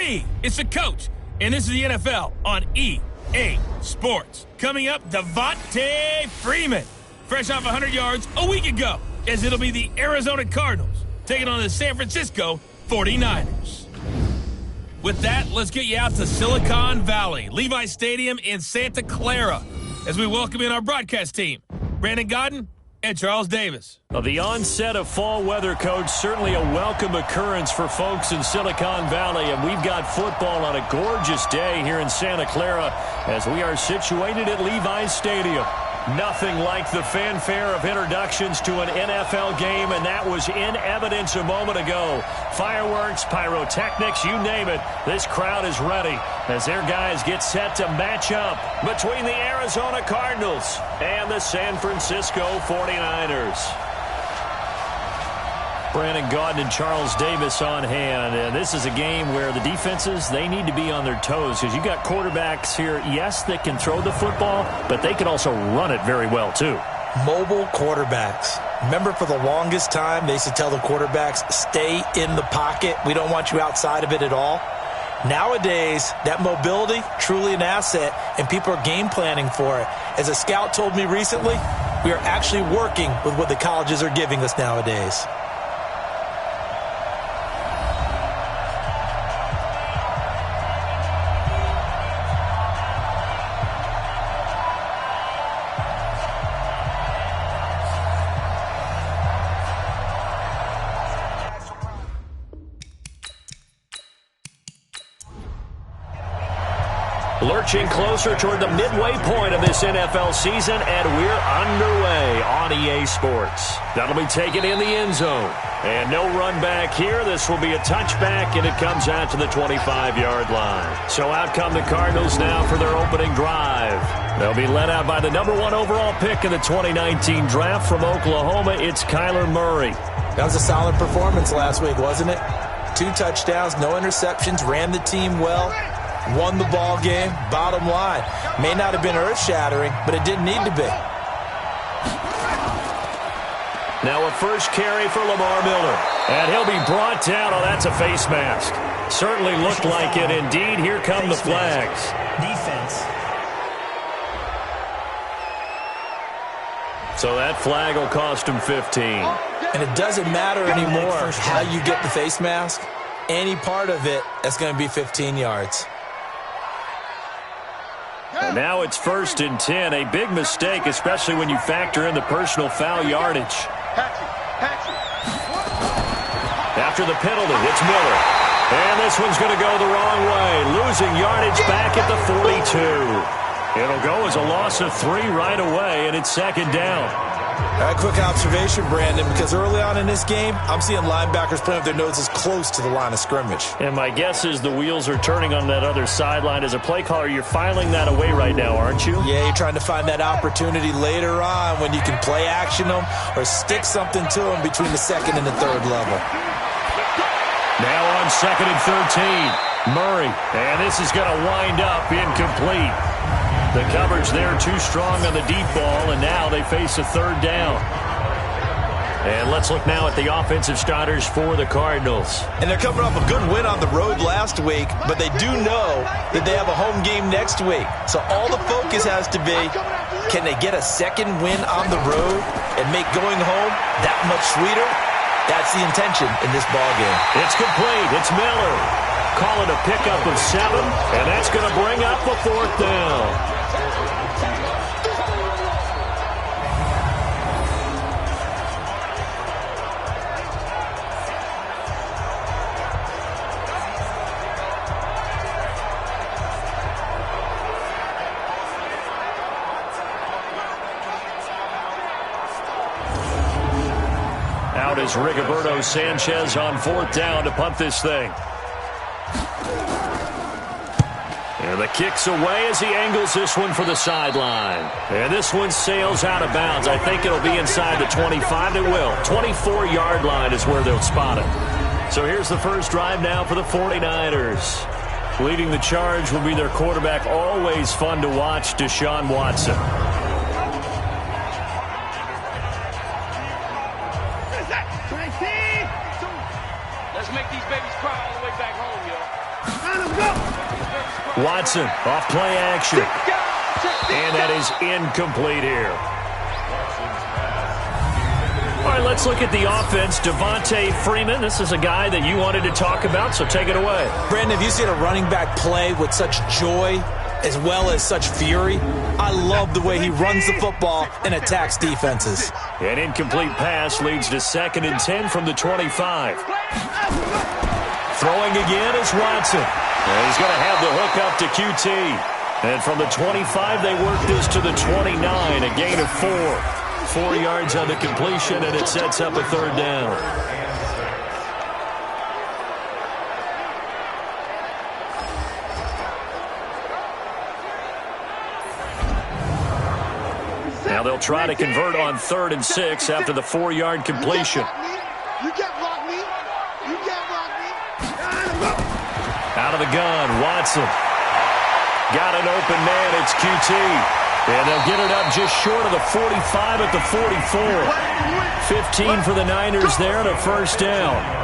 me. It's the coach, and this is the NFL on EA Sports. Coming up, Devontae Freeman, fresh off 100 yards a week ago, as it'll be the Arizona Cardinals taking on the San Francisco 49ers. With that, let's get you out to Silicon Valley, Levi Stadium in Santa Clara, as we welcome in our broadcast team, Brandon Godden and Charles Davis. Well, the onset of fall weather, Coach, certainly a welcome occurrence for folks in Silicon Valley, and we've got football on a gorgeous day here in Santa Clara as we are situated at Levi's Stadium. Nothing like the fanfare of introductions to an NFL game, and that was in evidence a moment ago. Fireworks, pyrotechnics, you name it. This crowd is ready as their guys get set to match up between the Arizona Cardinals and the San Francisco 49ers. Brandon Gaudin and Charles Davis on hand. And this is a game where the defenses, they need to be on their toes because you got quarterbacks here, yes, that can throw the football, but they can also run it very well too. Mobile quarterbacks. Remember, for the longest time, they used to tell the quarterbacks, stay in the pocket. We don't want you outside of it at all. Nowadays, that mobility, truly an asset, and people are game planning for it. As a scout told me recently, we are actually working with what the colleges are giving us nowadays. Lurching closer toward the midway point of this NFL season, and we're underway on EA Sports. That'll be taken in the end zone. And no run back here. This will be a touchback, and it comes out to the 25-yard line. So out come the Cardinals now for their opening drive. They'll be led out by the #1 overall pick in the 2019 draft from Oklahoma. It's Kyler Murray. That was a solid performance last week, wasn't it? 2 touchdowns, no interceptions, ran the team well. Won the ball game, bottom line. May not have been earth-shattering, but it didn't need to be. Now a first carry for Lamar Miller. And he'll be brought down. Oh, that's a face mask. Certainly looked like it. Indeed, here come the flags. Defense. So that flag will cost him 15. And it doesn't matter anymore how you get the face mask. Any part of it, that's going to be 15 yards. And now it's 1st and 10. A big mistake, especially when you factor in the personal foul yardage. After the penalty, it's Miller. And this one's going to go the wrong way. Losing yardage back at the 42. It'll go as a loss of 3 right away, and it's 2nd down. A quick observation, Brandon, because early on in this game, I'm seeing linebackers putting up their noses close to the line of scrimmage. And my guess is the wheels are turning on that other sideline. As a play caller, you're filing that away right now, aren't you? Yeah, you're trying to find that opportunity later on when you can play action them or stick something to them between the 2nd and the 3rd level. Now on 2nd and 13, Murray. And this is going to wind up incomplete. The coverage there too strong on the deep ball, and now they face a 3rd down. And let's look now at the offensive starters for the Cardinals. And they're coming off a good win on the road last week, but they do know that they have a home game next week. So all the focus has to be, can they get a 2nd win on the road and make going home that much sweeter? That's the intention in this ballgame. It's complete. It's Miller. Call it a pickup of 7, and that's going to bring up the 4th down. Out is Rigoberto Sanchez on 4th down to punt this thing. And the kick's away as he angles this one for the sideline. And this one sails out of bounds. I think it'll be inside the 25. It will. 24-yard line is where they'll spot it. So here's the first drive now for the 49ers. Leading the charge will be their quarterback. Always fun to watch, Deshaun Watson. Let's make these babies cry all the way back home, yo. Watson off play action. And that is incomplete here. All right, let's look at the offense. Devontae Freeman, this is a guy that you wanted to talk about, so take it away. Brandon, have you seen a running back play with such joy as well as such fury? I love the way he runs the football and attacks defenses. An incomplete pass leads to 2nd and 10 from the 25. Throwing again is Watson. And he's going to have the hook up to QT. And from the 25, they work this to the 29, a gain of 4. 4 yards on the completion, and it sets up a 3rd down. Now they'll try to convert on 3rd and 6 after the 4-yard completion. Out of the gun, Watson. Got an open man, it's QT. And they'll get it up just short of the 45 at the 44. 15 for the Niners there and a 1st down.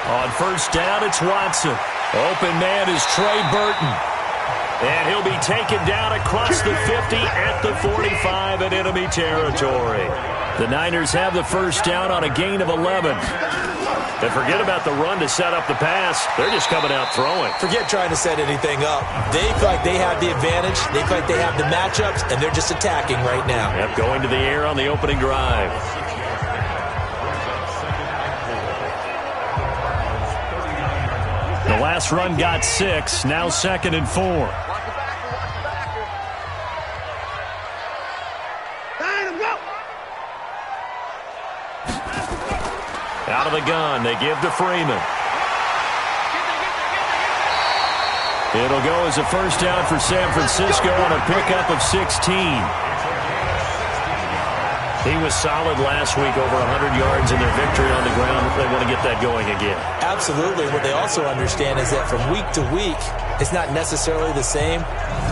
On 1st down, it's Watson. Open man is Trey Burton. And he'll be taken down across the 50 at the 45 in enemy territory. The Niners have the 1st down on a gain of 11. And forget about the run to set up the pass. They're just coming out throwing. Forget trying to set anything up. They feel like they have the advantage. They feel like they have the matchups, and they're just attacking right now. Yep, going to the air on the opening drive. The last run got 6, now 2nd and 4. Out of the gun, they give to Freeman. It'll go as a 1st down for San Francisco on a pickup of 16. He was solid last week, over 100 yards in their victory on the ground. They want to get that going again. Absolutely. What they also understand is that from week to week, it's not necessarily the same,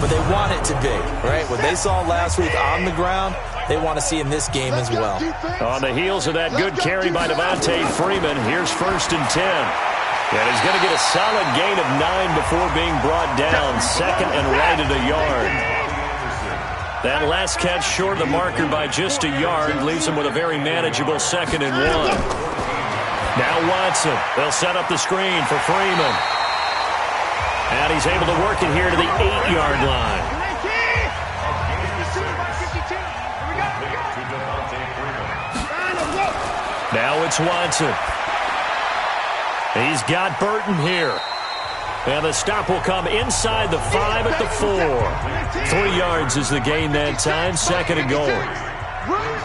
but they want it to be, right? What they saw last week on the ground, they want to see in this game as well. On the heels of that good carry by Devontae Freeman, here's 1st and 10. And he's going to get a solid gain of 9 before being brought down. 2nd and right at a yard. That last catch short of the marker by just a yard leaves him with a very manageable 2nd and 1. Now Watson. They'll set up the screen for Freeman. And he's able to work it here to the 8-yard line. Now it's Watson. He's got Burton here. And the stop will come inside the 5 at the 4. 3 yards is the gain that time. 2nd and goal.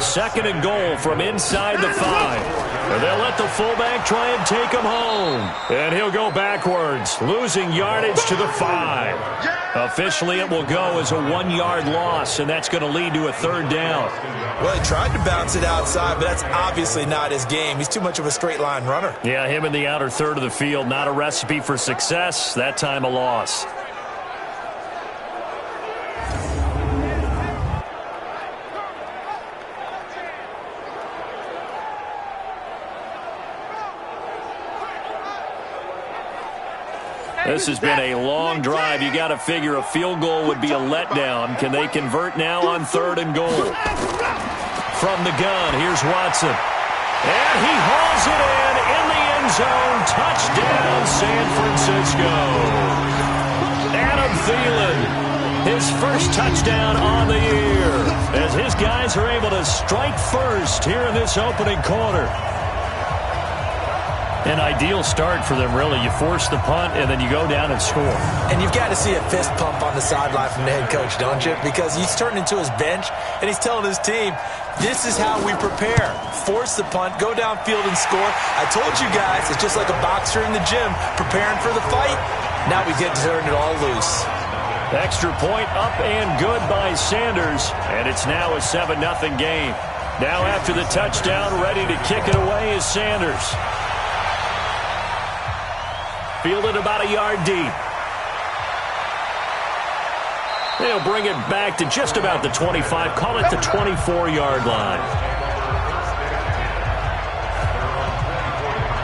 2nd and goal from inside the 5. And they'll let the fullback try and take him home. And he'll go backwards, losing yardage to the 5. Officially, it will go as a 1-yard loss, and that's going to lead to a 3rd down. Well, he tried to bounce it outside, but that's obviously not his game. He's too much of a straight-line runner. Yeah, him in the outer third of the field, not a recipe for success. That time a loss. This has been a long drive. You got to figure a field goal would be a letdown. Can they convert now on 3rd and goal? From the gun, here's Watson. And he hauls it in the end zone. Touchdown, San Francisco. Adam Thielen, his first touchdown on the year, as his guys are able to strike first here in this opening quarter. An ideal start for them, really. You force the punt, and then you go down and score. And you've got to see a fist pump on the sideline from the head coach, don't you? Because he's turned into his bench, and he's telling his team, this is how we prepare. Force the punt, go downfield and score. I told you guys, it's just like a boxer in the gym preparing for the fight. Now we get to turn it all loose. Extra point up and good by Sanders, and it's now a 7-0 game. Now after the touchdown, ready to kick it away is Sanders. Fielded about a yard deep. They'll bring it back to just about the 25, call it the 24-yard line.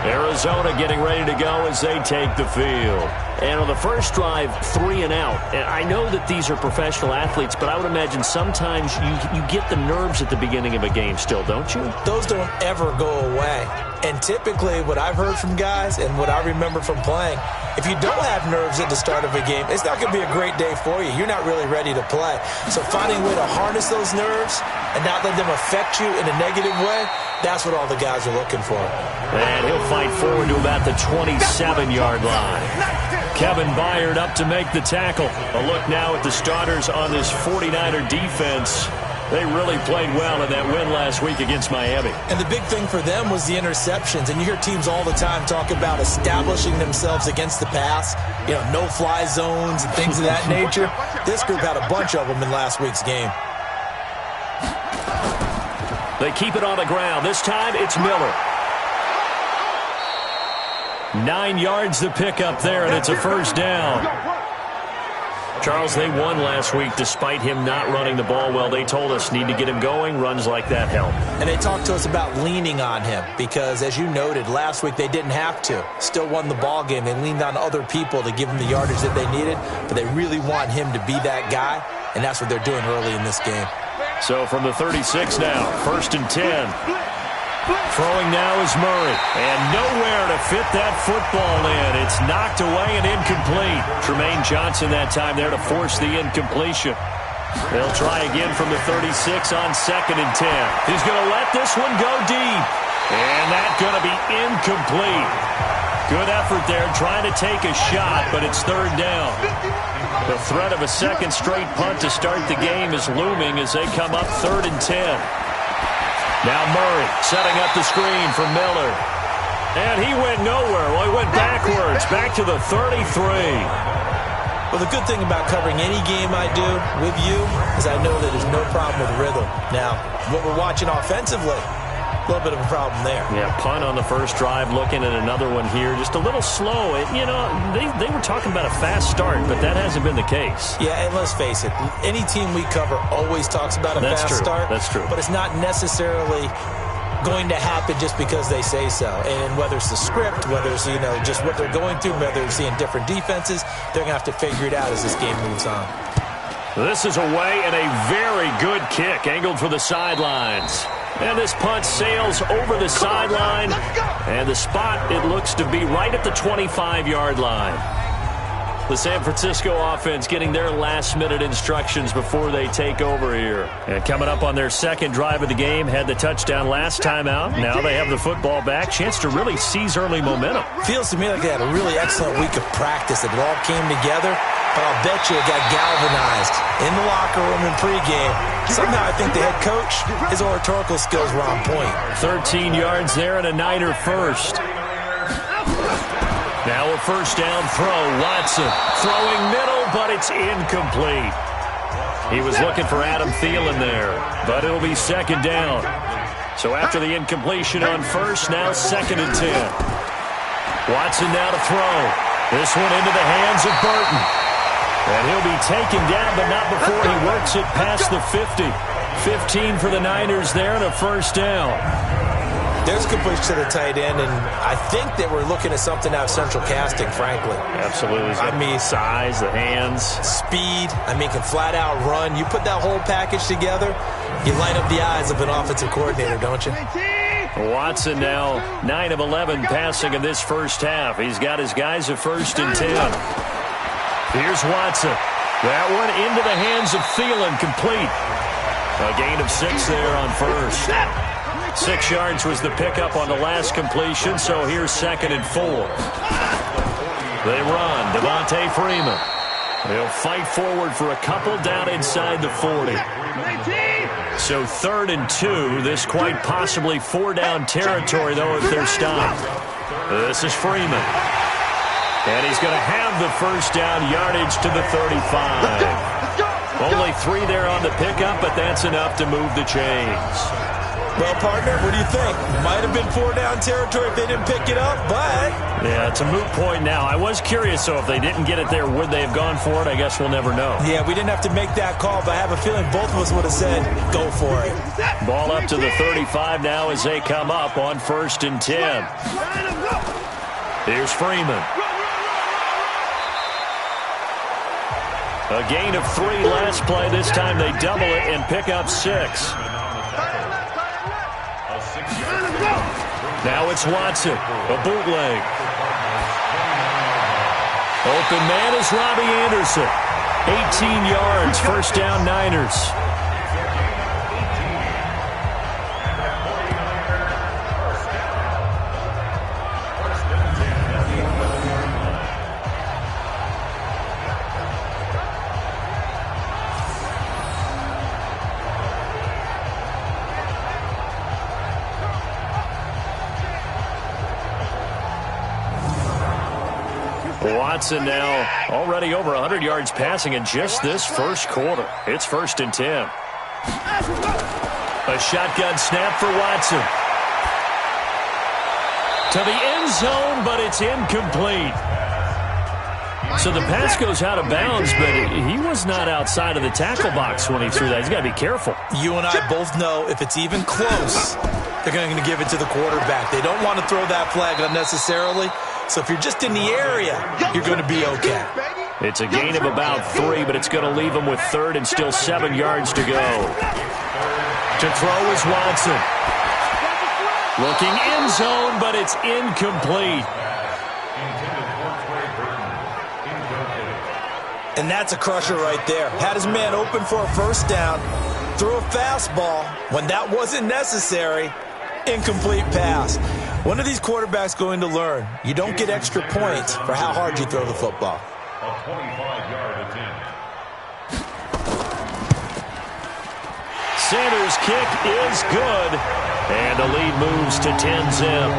Arizona getting ready to go as they take the field. And on the first drive, 3 and out. And I know that these are professional athletes, but I would imagine sometimes you get the nerves at the beginning of a game still, don't you? Those don't ever go away. And typically what I've heard from guys and what I remember from playing, if you don't have nerves at the start of a game, it's not going to be a great day for you. You're not really ready to play. So finding a way to harness those nerves and not let them affect you in a negative way, that's what all the guys are looking for. And he'll fight forward to about the 27-yard line. Kevin Byard up to make the tackle. A look now at the starters on this 49er defense. They really played well in that win last week against Miami. And the big thing for them was the interceptions. And you hear teams all the time talk about establishing themselves against the pass, you know, no-fly zones and things of that nature. This group had a bunch of them in last week's game. They keep it on the ground. This time it's Miller. 9 yards to pick up there, and it's a first down. Charles, they won last week despite him not running the ball well. They told us need to get him going. Runs like that help. And they talked to us about leaning on him because, as you noted, last week they didn't have to. Still won the ball game. They leaned on other people to give them the yardage that they needed, but they really want him to be that guy, and that's what they're doing early in this game. So from the 36 now, 1st and 10. Throwing now is Murray, and nowhere to fit that football in. It's knocked away and incomplete. Tremaine Johnson that time there to force the incompletion. They'll try again from the 36 on 2nd and 10. He's going to let this one go deep, and that's going to be incomplete. Good effort there trying to take a shot, but it's 3rd down. The threat of a second straight punt to start the game is looming as they come up 3rd and 10. Now Murray setting up the screen for Miller. And he went nowhere. Well, he went backwards, back to the 33. Well, the good thing about covering any game I do with you is I know that there's no problem with rhythm. Now, what we're watching offensively, a little bit of a problem there. Yeah, punt on the first drive, looking at another one here. Just a little slow. You know, they were talking about a fast start, but that hasn't been the case. Yeah, and let's face it, any team we cover always talks about a fast start. That's true. But it's not necessarily going to happen just because they say so. And whether it's the script, whether it's, you know, just what they're going through, whether they're seeing different defenses, they're going to have to figure it out as this game moves on. This is away and a very good kick, angled for the sidelines. And this punt sails over the sideline, and the spot, it looks to be right at the 25-yard line. The San Francisco offense getting their last-minute instructions before they take over here. And coming up on their second drive of the game, had the touchdown last time out. Now they have the football back. Chance to really seize early momentum. Feels to me like they had a really excellent week of practice. It all came together. But I'll bet you it got galvanized in the locker room in pregame. Somehow I think the head coach, his oratorical skills were on point. 13 yards there and a Niner first. Now a first down throw. Watson throwing middle, but it's incomplete. He was looking for Adam Thielen there, but it'll be 2nd down. So after the incompletion on first, now 2nd and 10. Watson now to throw. This one into the hands of Burton. And he'll be taken down, but not before he works it past the 50. 15 for the Niners there and a first down. There's a good push to the tight end, and I think that we're looking at something out of central casting, frankly. Absolutely. I mean, size, the hands. Speed. I mean, can flat out run. You put that whole package together, you light up the eyes of an offensive coordinator, don't you? Watson now 9 of 11 passing in this first half. He's got his guys at 1st and 10. Here's Watson. That one into the hands of Thielen, complete. A gain of 6 there on first. 6 yards was the pickup on the last completion, so here's 2nd and 4. They run. Devontae Freeman. They'll fight forward for a couple down inside the 40. So 3rd and 2. This quite possibly 4-down territory, though, if they're stopped. This is Freeman. And he's going to have the first down, yardage to the 35. Only 3 there on the pickup, but that's enough to move the chains. Well, partner, what do you think? Might have been 4-down territory if they didn't pick it up, but... Yeah, it's a moot point now. I was curious, so if they didn't get it there, would they have gone for it? I guess we'll never know. Yeah, we didn't have to make that call, but I have a feeling both of us would have said, go for it. Ball up to the 35 now as they come up on 1st and 10. Here's Freeman. A gain of 3 last play. This time they double it and pick up 6. Now it's Watson, a bootleg. Open man is Robbie Anderson. 18 yards, first down Niners. Watson now already over 100 yards passing in just this first quarter. It's 1st and 10. A shotgun snap for Watson. To the end zone, but it's incomplete. So the pass goes out of bounds, but he was not outside of the tackle box when he threw that. He's got to be careful. You and I both know if it's even close, they're going to give it to the quarterback. They don't want to throw that flag unnecessarily. So if you're just in the area, you're going to be okay. It's a gain of about 3, but it's going to leave them with 3rd and still 7 yards to go. To throw is Watson. Looking end zone, but it's incomplete. And that's a crusher right there. Had his man open for a first down, threw a fastball when that wasn't necessary. Incomplete pass. When are these quarterbacks going to learn? You don't get extra points for how hard you throw the football. A 25-yard attempt. Sanders' kick is good. And the lead moves to 10-zip.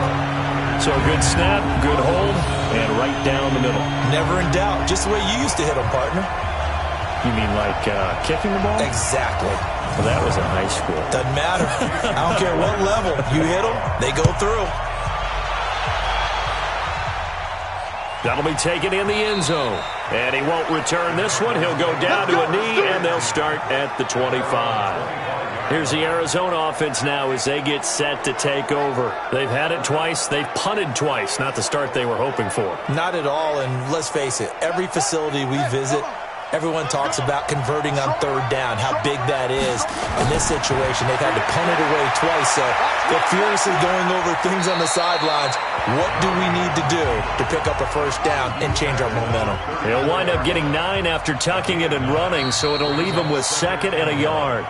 So a good snap, good hold, and right down the middle. Never in doubt. Just the way you used to hit them, partner. You mean like kicking the ball? Exactly. Well, that was in high school. Doesn't matter. I don't care what level. You hit them, they go through. That'll be taken in the end zone. And he won't return this one. He'll go down to a knee, and they'll start at the 25. Here's the Arizona offense now as they get set to take over. They've had it twice. They've punted twice. Not the start they were hoping for. Not at all, and let's face it, every facility we visit, everyone talks about converting on 3rd down, how big that is. In this situation, they've had to punt it away twice, so they're furiously going over things on the sidelines. What do we need to do to pick up a first down and change our momentum? He'll wind up getting 9 after tucking it and running, so it'll leave him with 2nd and a yard.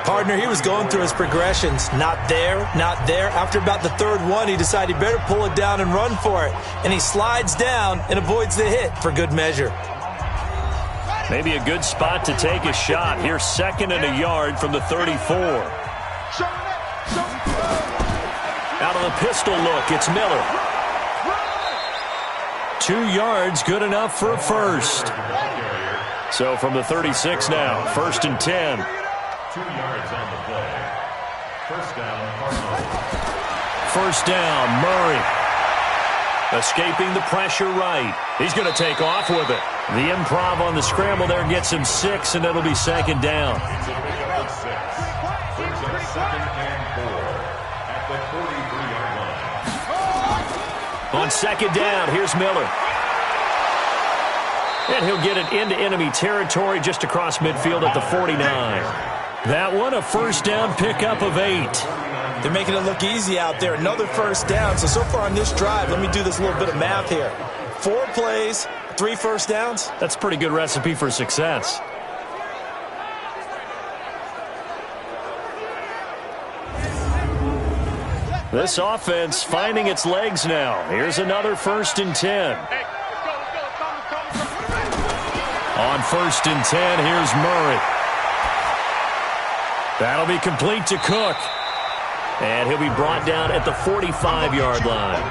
Partner, he was going through his progressions. Not there, not there. After about the 3rd one, he decided he better pull it down and run for it. And he slides down and avoids the hit for good measure. Maybe a good spot to take a shot. Here's 2nd and a yard from the 34. Out of the pistol look, it's Miller. 2 yards, good enough for a first. So from the 36 now, 1st and 10. 2 yards on the play. First down, Cardinals. First down, Murray. Escaping the pressure right. He's going to take off with it. The improv on the scramble there gets him 6, and it'll be 2nd down. It's a pickup of 6. Brings up 2nd and 4 at the 43-yard line. On 2nd down, here's Miller. And he'll get it into enemy territory just across midfield at the 49. That one, a first down pickup of 8. They're making it look easy out there. Another first down. So far on this drive, let me do this little bit of math here. 4 plays, 3 first downs. That's a pretty good recipe for success. This offense finding its legs now. Here's another 1st and 10. On 1st and 10, here's Murray. That'll be complete to Cook. And he'll be brought down at the 45-yard line.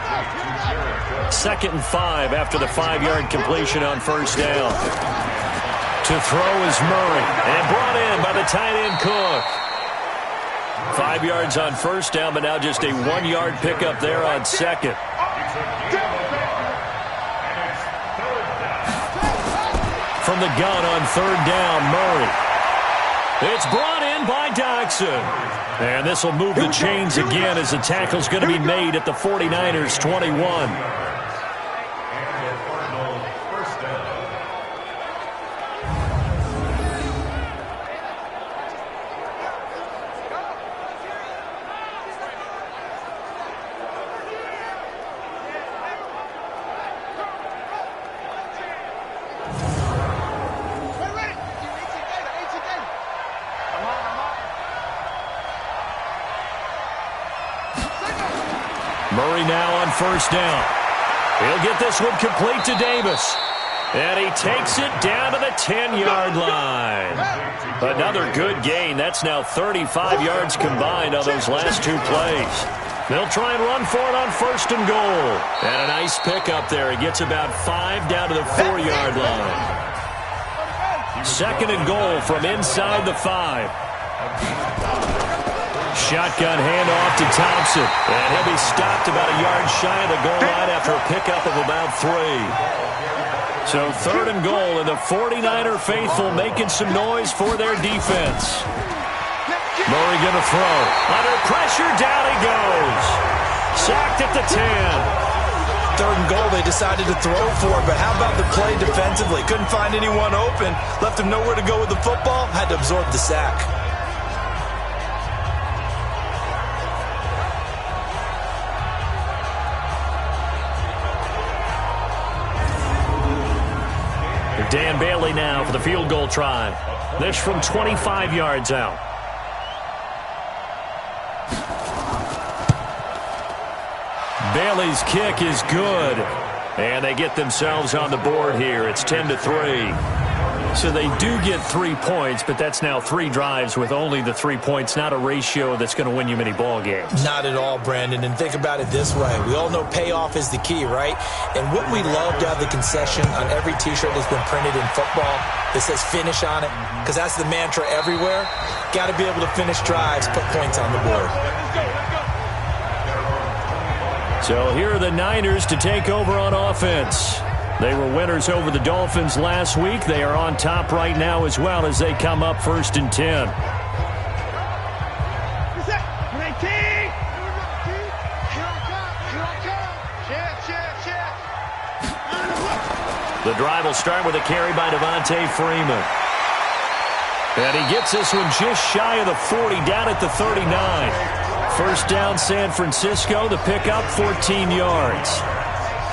2nd and 5 after the 5-yard completion on first down. To throw is Murray. And brought in by the tight end Cook. 5 yards on first down, but now just a 1-yard pickup there on second. From the gun on third down, Murray. It's brought in by Dodson. And this will move the chains again as the tackle's going to be made at the 49ers' 21. Murray now on first down. He'll get this one complete to Davis. And he takes it down to the 10-yard line. Another good gain. That's now 35 yards combined on those last 2 plays. They'll try and run for it on first and goal. And a nice pickup there. He gets about 5 down to the 4-yard line. 2nd and goal from inside the 5. Shotgun handoff to Thompson. And he'll be stopped about a yard shy of the goal line after a pickup of about 3. So 3rd and goal, and the 49er faithful making some noise for their defense. Murray going to throw. Under pressure, down he goes. Sacked at the 10. 3rd and goal, they decided to throw for it, but how about the play defensively? Couldn't find anyone open. Left him nowhere to go with the football. Had to absorb the sack. Dan Bailey now for the field goal try. This from 25 yards out. Bailey's kick is good. And they get themselves on the board here. It's 10-3. So they do get 3 points, but that's now 3 drives with only the 3 points. Not a ratio that's going to win you many ball games. Not at all, Brandon. And think about it this way. We all know payoff is the key, right? And wouldn't we love to have the concession on every T-shirt that's been printed in football that says finish on it? Because that's the mantra everywhere. Got to be able to finish drives, put points on the board. So here are the Niners to take over on offense. They were winners over the Dolphins last week. They are on top right now as well as they come up 1st and 10. The drive will start with a carry by Devontae Freeman. And he gets this one just shy of the 40, down at the 39. First down, San Francisco. The pickup, 14 yards.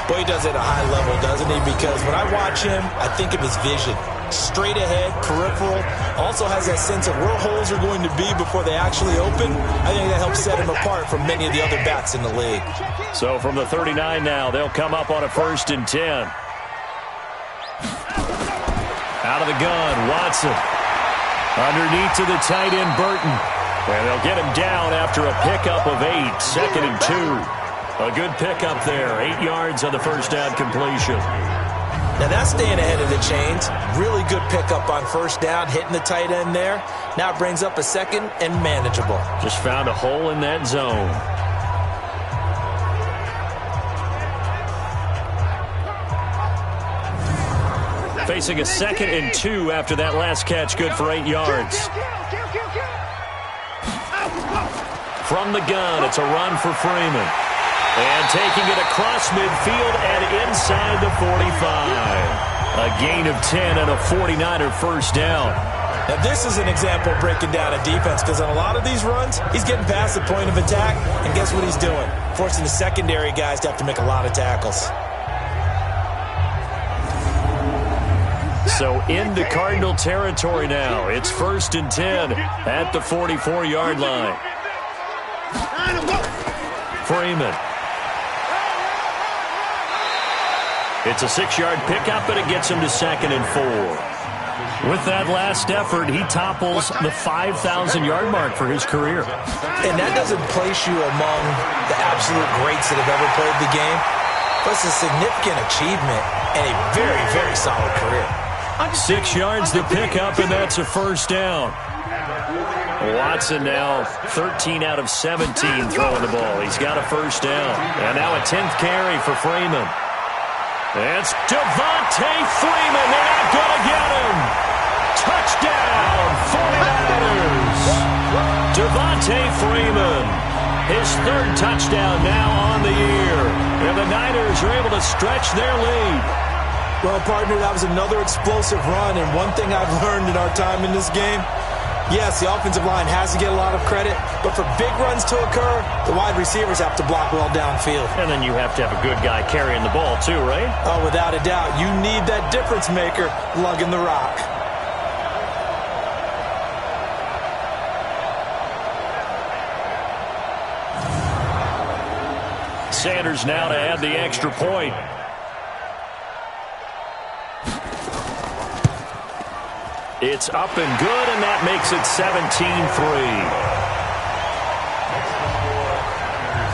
Boy, he does it at a high level, doesn't he? Because when I watch him, I think of his vision. Straight ahead, peripheral. Also has that sense of where holes are going to be before they actually open. I think that helps set him apart from many of the other backs in the league. So from the 39 now, they'll come up on a 1st and 10. Out of the gun, Watson. Underneath to the tight end, Burton. And they'll get him down after a pickup of 8. 2nd and 2. A good pickup there. 8 yards on the first down completion. Now that's staying ahead of the chains. Really good pickup on first down, hitting the tight end there. Now it brings up a 2nd and manageable. Just found a hole in that zone. Facing a 2nd and 2 after that last catch, good for 8 yards. From the gun, it's a run for Freeman. And taking it across midfield and inside the 45. A gain of 10 and a 49er first down. Now this is an example of breaking down a defense, because on a lot of these runs, he's getting past the point of attack, and guess what he's doing? Forcing the secondary guys to have to make a lot of tackles. So into Cardinal territory now. It's 1st and 10 at the 44-yard line. Freeman. It's a 6-yard pickup, but it gets him to 2nd and 4. With that last effort, he topples the 5,000-yard mark for his career. And that doesn't place you among the absolute greats that have ever played the game, but it's a significant achievement and a very, very solid career. 6 yards to pick up, and that's a first down. Watson now 13 out of 17 throwing the ball. He's got a first down. And now a 10th carry for Freeman. It's Devontae Freeman. They're not going to get him. Touchdown, 49ers. Devontae Freeman, his 3rd touchdown now on the year. And the Niners are able to stretch their lead. Well, partner, that was another explosive run. And one thing I've learned in our time in this game, yes, the offensive line has to get a lot of credit, but for big runs to occur, the wide receivers have to block well downfield. And then you have to have a good guy carrying the ball too, right? Oh, without a doubt. You need that difference maker lugging the rock. Sanders now to add the extra point. It's up and good, and that makes it 17-3.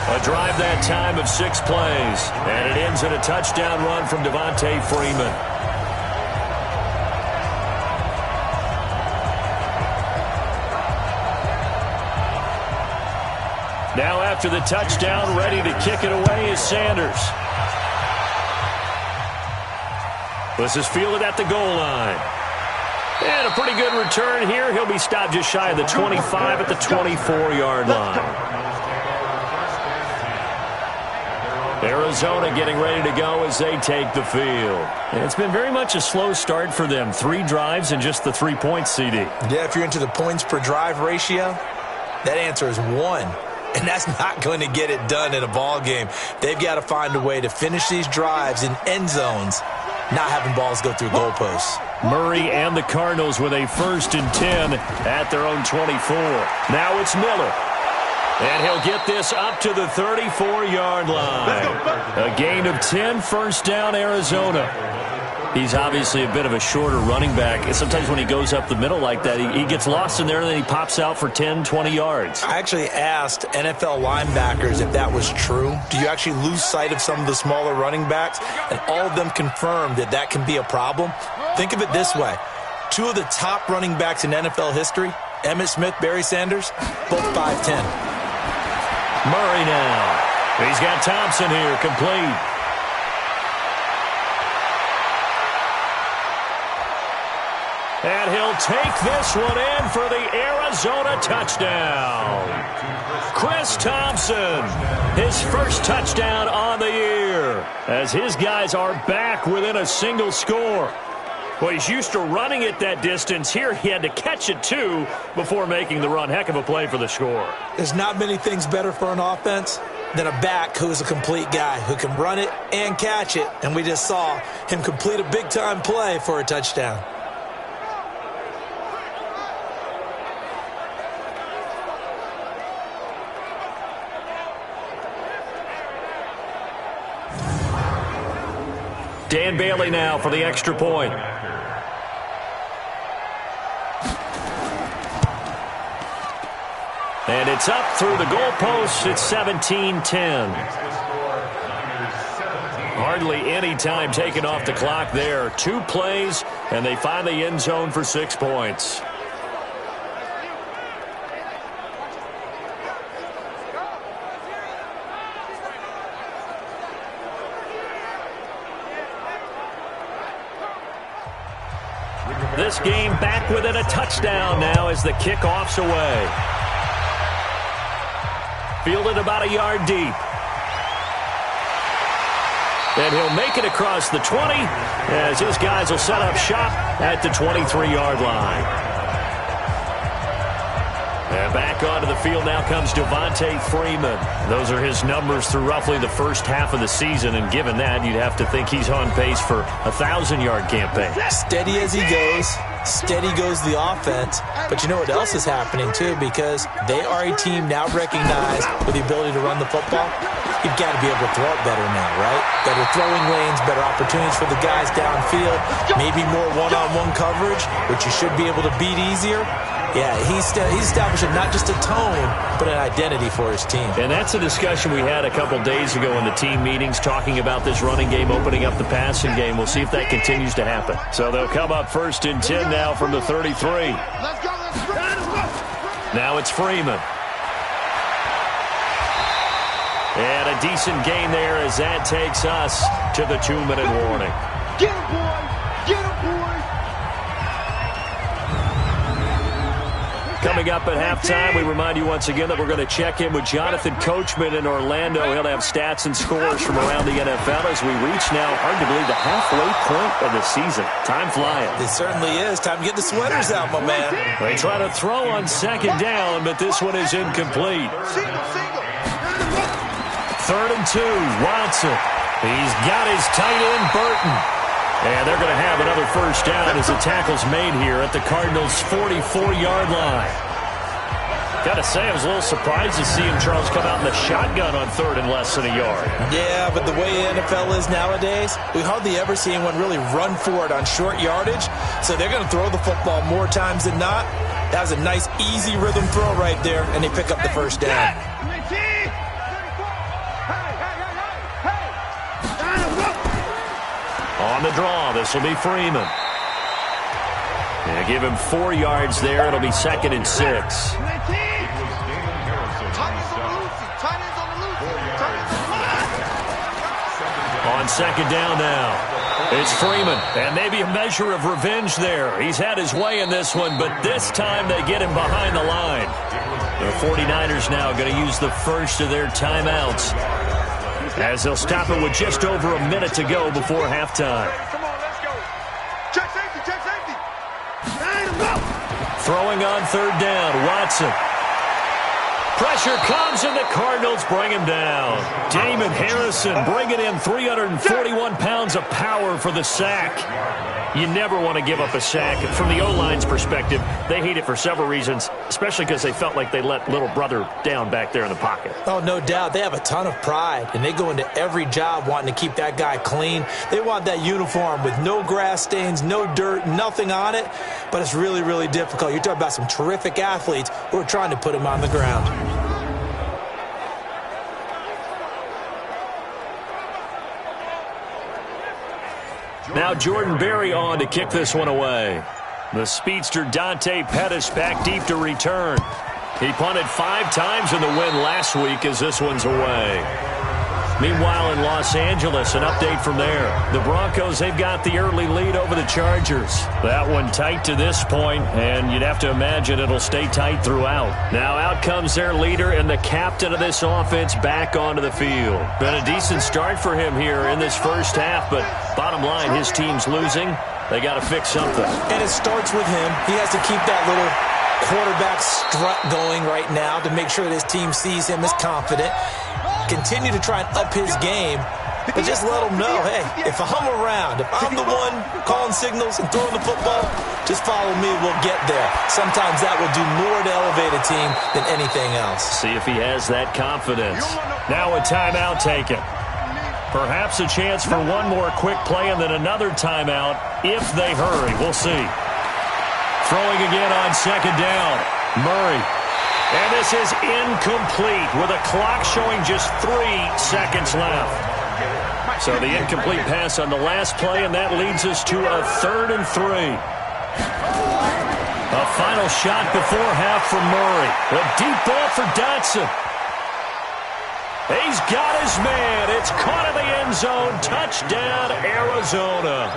A drive that time of 6 plays, and it ends in a touchdown run from Devontae Freeman. Now after the touchdown, ready to kick it away is Sanders. This is fielded at the goal line. And a pretty good return here. He'll be stopped just shy of the 25 at the 24-yard line. Arizona getting ready to go as they take the field. And it's been very much a slow start for them. 3 drives and just the 3 points, CD. Yeah, if you're into the points per drive ratio, that answer is 1. And that's not going to get it done in a ball game. They've got to find a way to finish these drives in end zones, not having balls go through goalposts. Murray and the Cardinals with a 1st and 10 at their own 24. Now it's Miller. And he'll get this up to the 34-yard line. A gain of 10, first down, Arizona. He's obviously a bit of a shorter running back. And sometimes when he goes up the middle like that, he gets lost in there, and then he pops out for 10, 20 yards. I actually asked NFL linebackers if that was true. Do you actually lose sight of some of the smaller running backs? And all of them confirmed that that can be a problem. Think of it this way. 2 of the top running backs in NFL history, Emmitt Smith, Barry Sanders, both 5'10". Murray now. He's got Thompson here, complete. And he'll take this one in for the Arizona touchdown. Chris Thompson, his 1st touchdown on the year, as his guys are back within a single score. Well, he's used to running it that distance. Here he had to catch it, too, before making the run. Heck of a play for the score. There's not many things better for an offense than a back who is a complete guy, who can run it and catch it. And we just saw him complete a big-time play for a touchdown. Dan Bailey now for the extra point. And it's up through the goalposts. It's 17-10. Hardly any time taken off the clock there. 2 plays, and they find the end zone for 6 points. This game back within a touchdown now as the kickoff's away. Fielded about a yard deep. And he'll make it across the 20 as his guys will set up shop at the 23-yard line. And back onto the field now comes Devontae Freeman. Those are his numbers through roughly the first half of the season, and given that, you'd have to think he's on pace for a 1,000-yard campaign. Steady as he goes, steady goes the offense. But you know what else is happening, too, because they are a team now recognized with the ability to run the football. you've got to be able to throw it better now, right? Better throwing lanes, better opportunities for the guys downfield, maybe more one-on-one coverage, which you should be able to beat easier. Yeah, he's establishing not just a tone, but an identity for his team. And that's a discussion we had a couple days ago in the team meetings, talking about this running game, opening up the passing game. We'll see if that continues to happen. So they'll come up 1st and 10 now from the 33. Now it's Freeman. And a decent gain there as that takes us to the 2-minute warning. Get him, boy! Get him, boy! Coming up at halftime, we remind you once again that we're going to check in with Jonathan Coachman in Orlando. He'll have stats and scores from around the NFL as we reach now, hard to believe, the halfway point of the season. Time flying. It certainly is. Time to get the sweaters out, my man. They try to throw on 2nd down, but this one is incomplete. 3rd and 2, Watson. He's got his tight end, Burton. And they're going to have another 1st down as the tackle's made here at the Cardinals' 44-yard line. Got to say, I was a little surprised to see him, Charles, come out in the shotgun on 3rd and less than a yard. Yeah, but the way the NFL is nowadays, we hardly ever see anyone really run for it on short yardage. So they're going to throw the football more times than not. That was a nice, easy rhythm throw right there, and they pick up the 1st down. On the draw, this will be Freeman. And give him 4 yards there. It'll be 2nd and 6. On 2nd down now, it's Freeman. And maybe a measure of revenge there. He's had his way in this one, but this time they get him behind the line. The 49ers now going to use the first of their timeouts, as they'll stop it with just over a minute to go before halftime. Come on, let's go. Check safety, check safety. Throwing on 3rd down, Watson. Pressure comes, and the Cardinals bring him down. Damon Harrison bringing in 341 pounds of power for the sack. You never want to give up a sack. From the O-line's perspective, they hate it for several reasons, especially because they felt like they let little brother down back there in the pocket. Oh, no doubt. They have a ton of pride, and they go into every job wanting to keep that guy clean. They want that uniform with no grass stains, no dirt, nothing on it, but it's really, really difficult. You're talking about some terrific athletes who are trying to put him on the ground. Now Jordan Berry on to kick this one away. The speedster Dante Pettis back deep to return. He punted 5 times in the win last week as this one's away. Meanwhile, in Los Angeles, an update from there. The Broncos, they've got the early lead over the Chargers. That one tight to this point, and you'd have to imagine it'll stay tight throughout. Now out comes their leader and the captain of this offense back onto the field. Been a decent start for him here in this first half, but bottom line, his team's losing. They got to fix something. And it starts with him. He has to keep that little quarterback strut going right now to make sure that his team sees him as confident. Continue to try and up his game, but just let him know, hey, if I'm around, if I'm the one calling signals and throwing the football, just follow me, we'll get there. Sometimes that will do more to elevate a team than anything else. See if he has that confidence. Now a timeout taken. Perhaps a chance for one more quick play and then another timeout if they hurry. We'll see. Throwing again on 2nd down. Murray. And this is incomplete with a clock showing just 3 seconds left. So the incomplete pass on the last play, and that leads us to a 3rd and 3. A final shot before half from Murray. A deep ball for Dotson. He's got his man. It's caught in the end zone. Touchdown, Arizona.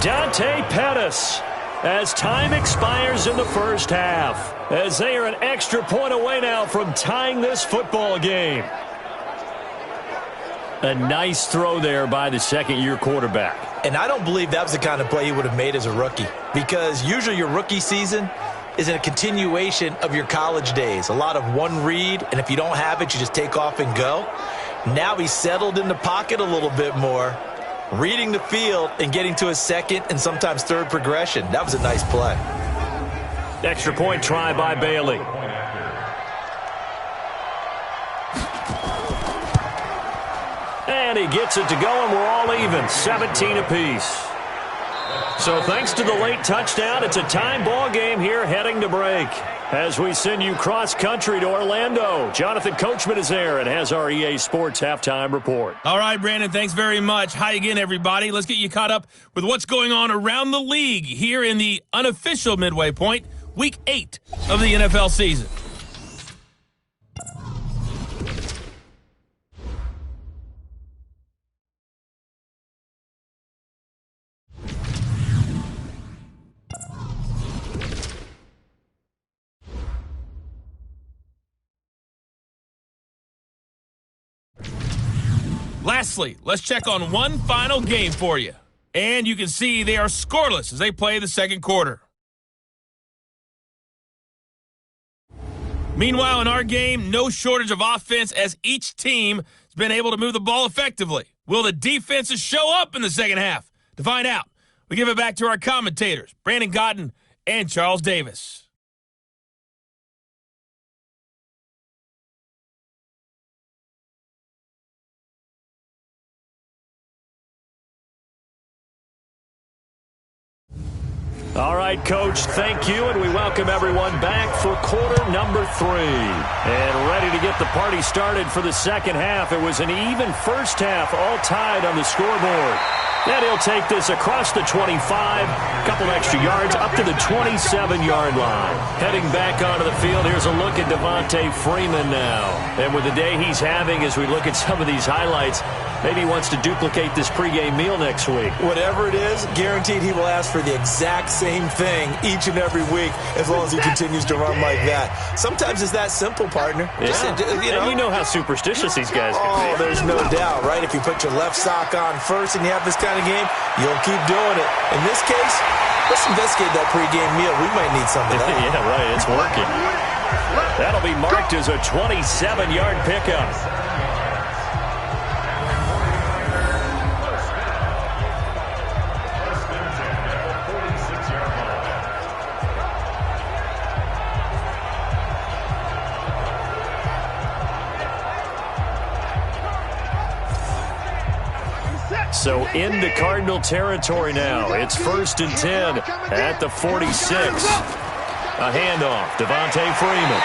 Dante Pettis, as time expires in the first half, as they are an extra point away now from tying this football game. A nice throw there by the second-year quarterback. And I don't believe that was the kind of play he would have made as a rookie, because usually your rookie season is a continuation of your college days. A lot of one read, and if you don't have it, you just take off and go. Now he's settled in the pocket a little bit more, reading the field and getting to his second and sometimes third progression. That was a nice play. Extra point try by Bailey. And he gets it to go, and we're all even, 17 apiece. So thanks to the late touchdown, it's a tie ball game here heading to break. As we send you cross-country to Orlando, Jonathan Coachman is there and has our EA Sports halftime report. All right, Brandon, thanks very much. Hi again, everybody. Let's get you caught up with what's going on around the league here in the unofficial midway point, Week 8 of the NFL season. Lastly, let's check on one final game for you. And you can see they are scoreless as they play the second quarter. Meanwhile, in our game, no shortage of offense as each team has been able to move the ball effectively. Will the defenses show up in the second half? To find out, we give it back to our commentators, Brandon Godden and Charles Davis. All right, Coach, thank you, and we welcome everyone back for quarter number 3. And ready to get the party started for the second half. It was an even first half, all tied on the scoreboard. And he'll take this across the 25, a couple extra yards, up to the 27-yard line. Heading back onto the field, here's a look at Devontae Freeman now. And with the day he's having, as we look at some of these highlights, maybe he wants to duplicate this pregame meal next week. Whatever it is, guaranteed he will ask for the exact same thing each and every week as long as he continues to run like that. Sometimes it's that simple, partner. Yeah. And you know how superstitious these guys can be. Oh, there's no doubt, right? If you put your left sock on first and you have this kind of game, you'll keep doing it. In this case, let's investigate that pregame meal. We might need some of that. Yeah, right. It's working. That'll be marked as a 27-yard pickup. So into Cardinal territory now. It's 1st and 10 at the 46. A handoff, Devontae Freeman.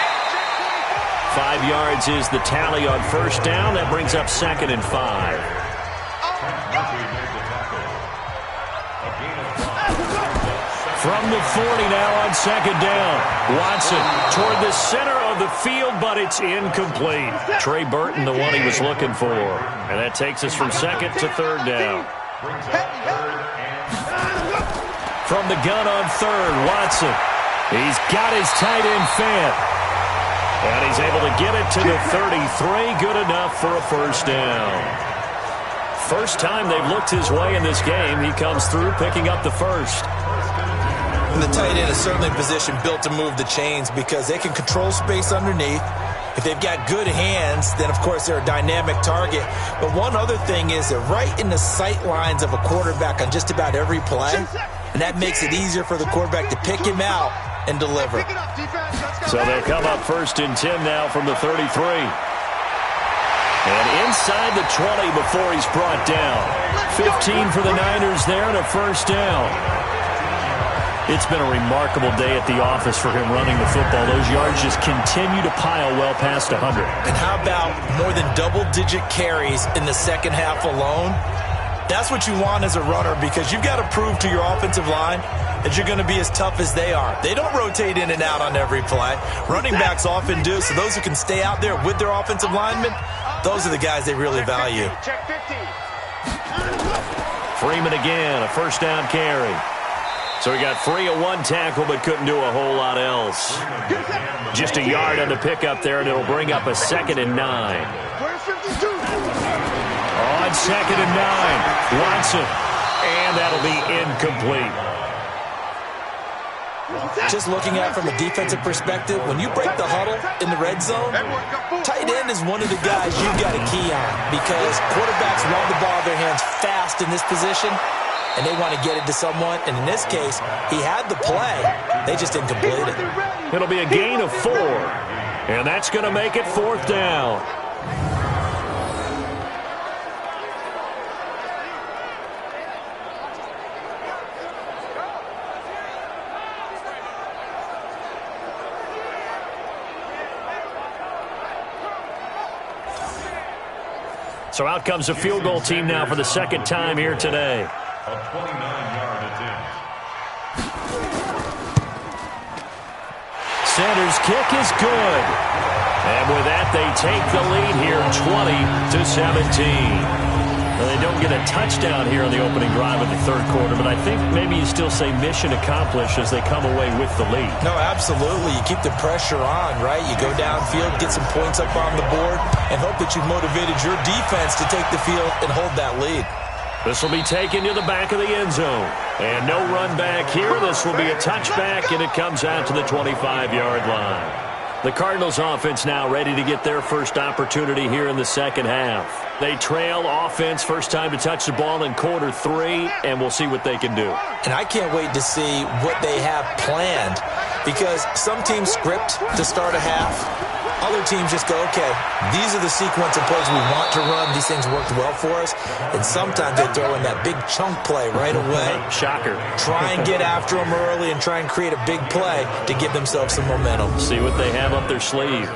5 yards is the tally on first down. That brings up 2nd and 5. From the 40 now on 2nd down. Watson toward the center of the field, but it's incomplete. Trey Burton, the one he was looking for. And that takes us from 2nd to 3rd down. From the gun on 3rd, Watson. He's got his tight end fed. And he's able to get it to the 33. Good enough for a first down. First time they've looked his way in this game. He comes through picking up the first. And the tight end is certainly in position built to move the chains because they can control space underneath. If they've got good hands, then, of course, they're a dynamic target. But one other thing is they're right in the sight lines of a quarterback on just about every play, and that makes it easier for the quarterback to pick him out and deliver. So they'll come up 1st and 10 now from the 33. And inside the 20 before he's brought down. 15 for the Niners there and a first down. It's been a remarkable day at the office for him running the football. Those yards just continue to pile well past 100. And how about more than double-digit carries in the second half alone? That's what you want as a runner because you've got to prove to your offensive line that you're going to be as tough as they are. They don't rotate in and out on every play. Running backs often do, so those who can stay out there with their offensive linemen, those are the guys they really value. Freeman again, a first down carry. So he got free of one tackle but couldn't do a whole lot else. Just a yard on the pickup there, and it'll bring up a 2nd and 9. On 2nd and 9, Watson. And that'll be incomplete. Just looking at it from a defensive perspective, when you break the huddle in the red zone, tight end is one of the guys you've got a key on because quarterbacks want the ball in their hands fast in this position, and they want to get it to someone. And in this case, he had the play. They just didn't complete it. It'll be a gain of 4, and that's going to make it 4th down. So out comes a field goal team now for the second time here today. A 29-yard attempt. Sanders' kick is good. And with that, they take the lead here 20-17. Well, they don't get a touchdown here on the opening drive of the third quarter, but I think maybe you still say mission accomplished as they come away with the lead. No, absolutely. You keep the pressure on, right? You go downfield, get some points up on the board, and hope that you've motivated your defense to take the field and hold that lead. This will be taken to the back of the end zone. And no run back here. This will be a touchback, and it comes out to the 25-yard line. The Cardinals offense now ready to get their first opportunity here in the second half. They trail offense first time to touch the ball in quarter 3, and we'll see what they can do. And I can't wait to see what they have planned, because some teams script to start a half. Other teams just go, okay, these are the sequence of plays we want to run. These things worked well for us. And sometimes they throw in that big chunk play right away. Shocker. Try and get after them early and try and create a big play to give themselves some momentum. See what they have up their sleeve.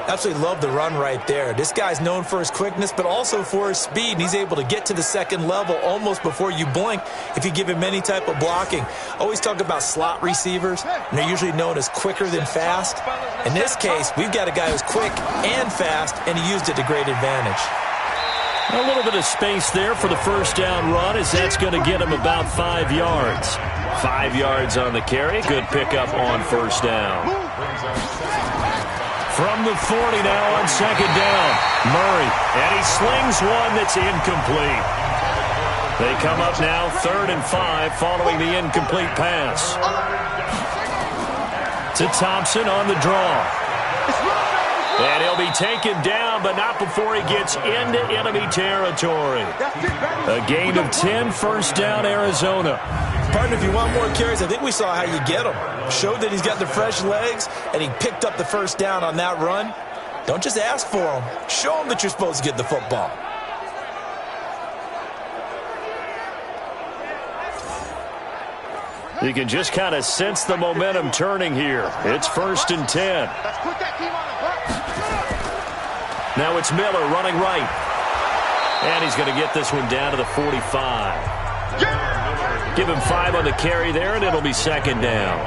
Absolutely love the run right there. This guy's known for his quickness, but also for his speed. And he's able to get to the second level almost before you blink if you give him any type of blocking. Always talk about slot receivers, and they're usually known as quicker than fast. In this case, we've got a guy who's quick and fast, and he used it to great advantage. A little bit of space there for the first down run, as that's going to get him about 5 yards. 5 yards on the carry. Good pickup on first down. From the 40 now on second down. Murray, and he slings one that's incomplete. They come up now 3rd and 5 following the incomplete pass. To Thompson on the draw. And he'll be taken down, but not before he gets into enemy territory. A gain of 10, first down, Arizona. Partner, if you want more carries, I think we saw how you get him. Showed that he's got the fresh legs, and he picked up the first down on that run. Don't just ask for him. Show him that you're supposed to get the football. You can just kind of sense the momentum turning here. It's 1st and 10. Now it's Miller running right. And he's going to get this one down to the 45. Give him 5 on the carry there, and it'll be second down.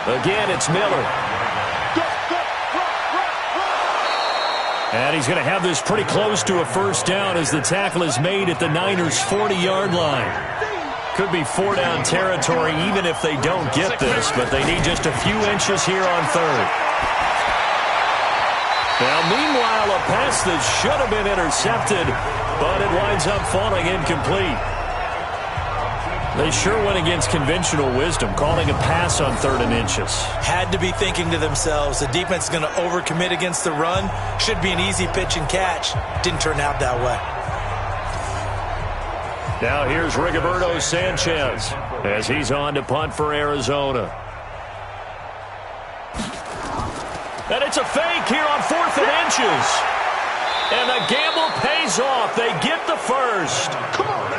Again, it's Miller. And he's going to have this pretty close to a first down as the tackle is made at the Niners' 40-yard line. Could be 4-down territory even if they don't get this, but they need just a few inches here on 3rd. Now, meanwhile, a pass that should have been intercepted, but it winds up falling incomplete. They sure went against conventional wisdom, calling a pass on 3rd and inches. Had to be thinking to themselves, the defense is going to overcommit against the run. Should be an easy pitch and catch. Didn't turn out that way. Now here's Rigoberto Sanchez as he's on to punt for Arizona. And it's a fake here on 4th and inches. And the gamble pays off. They get the first.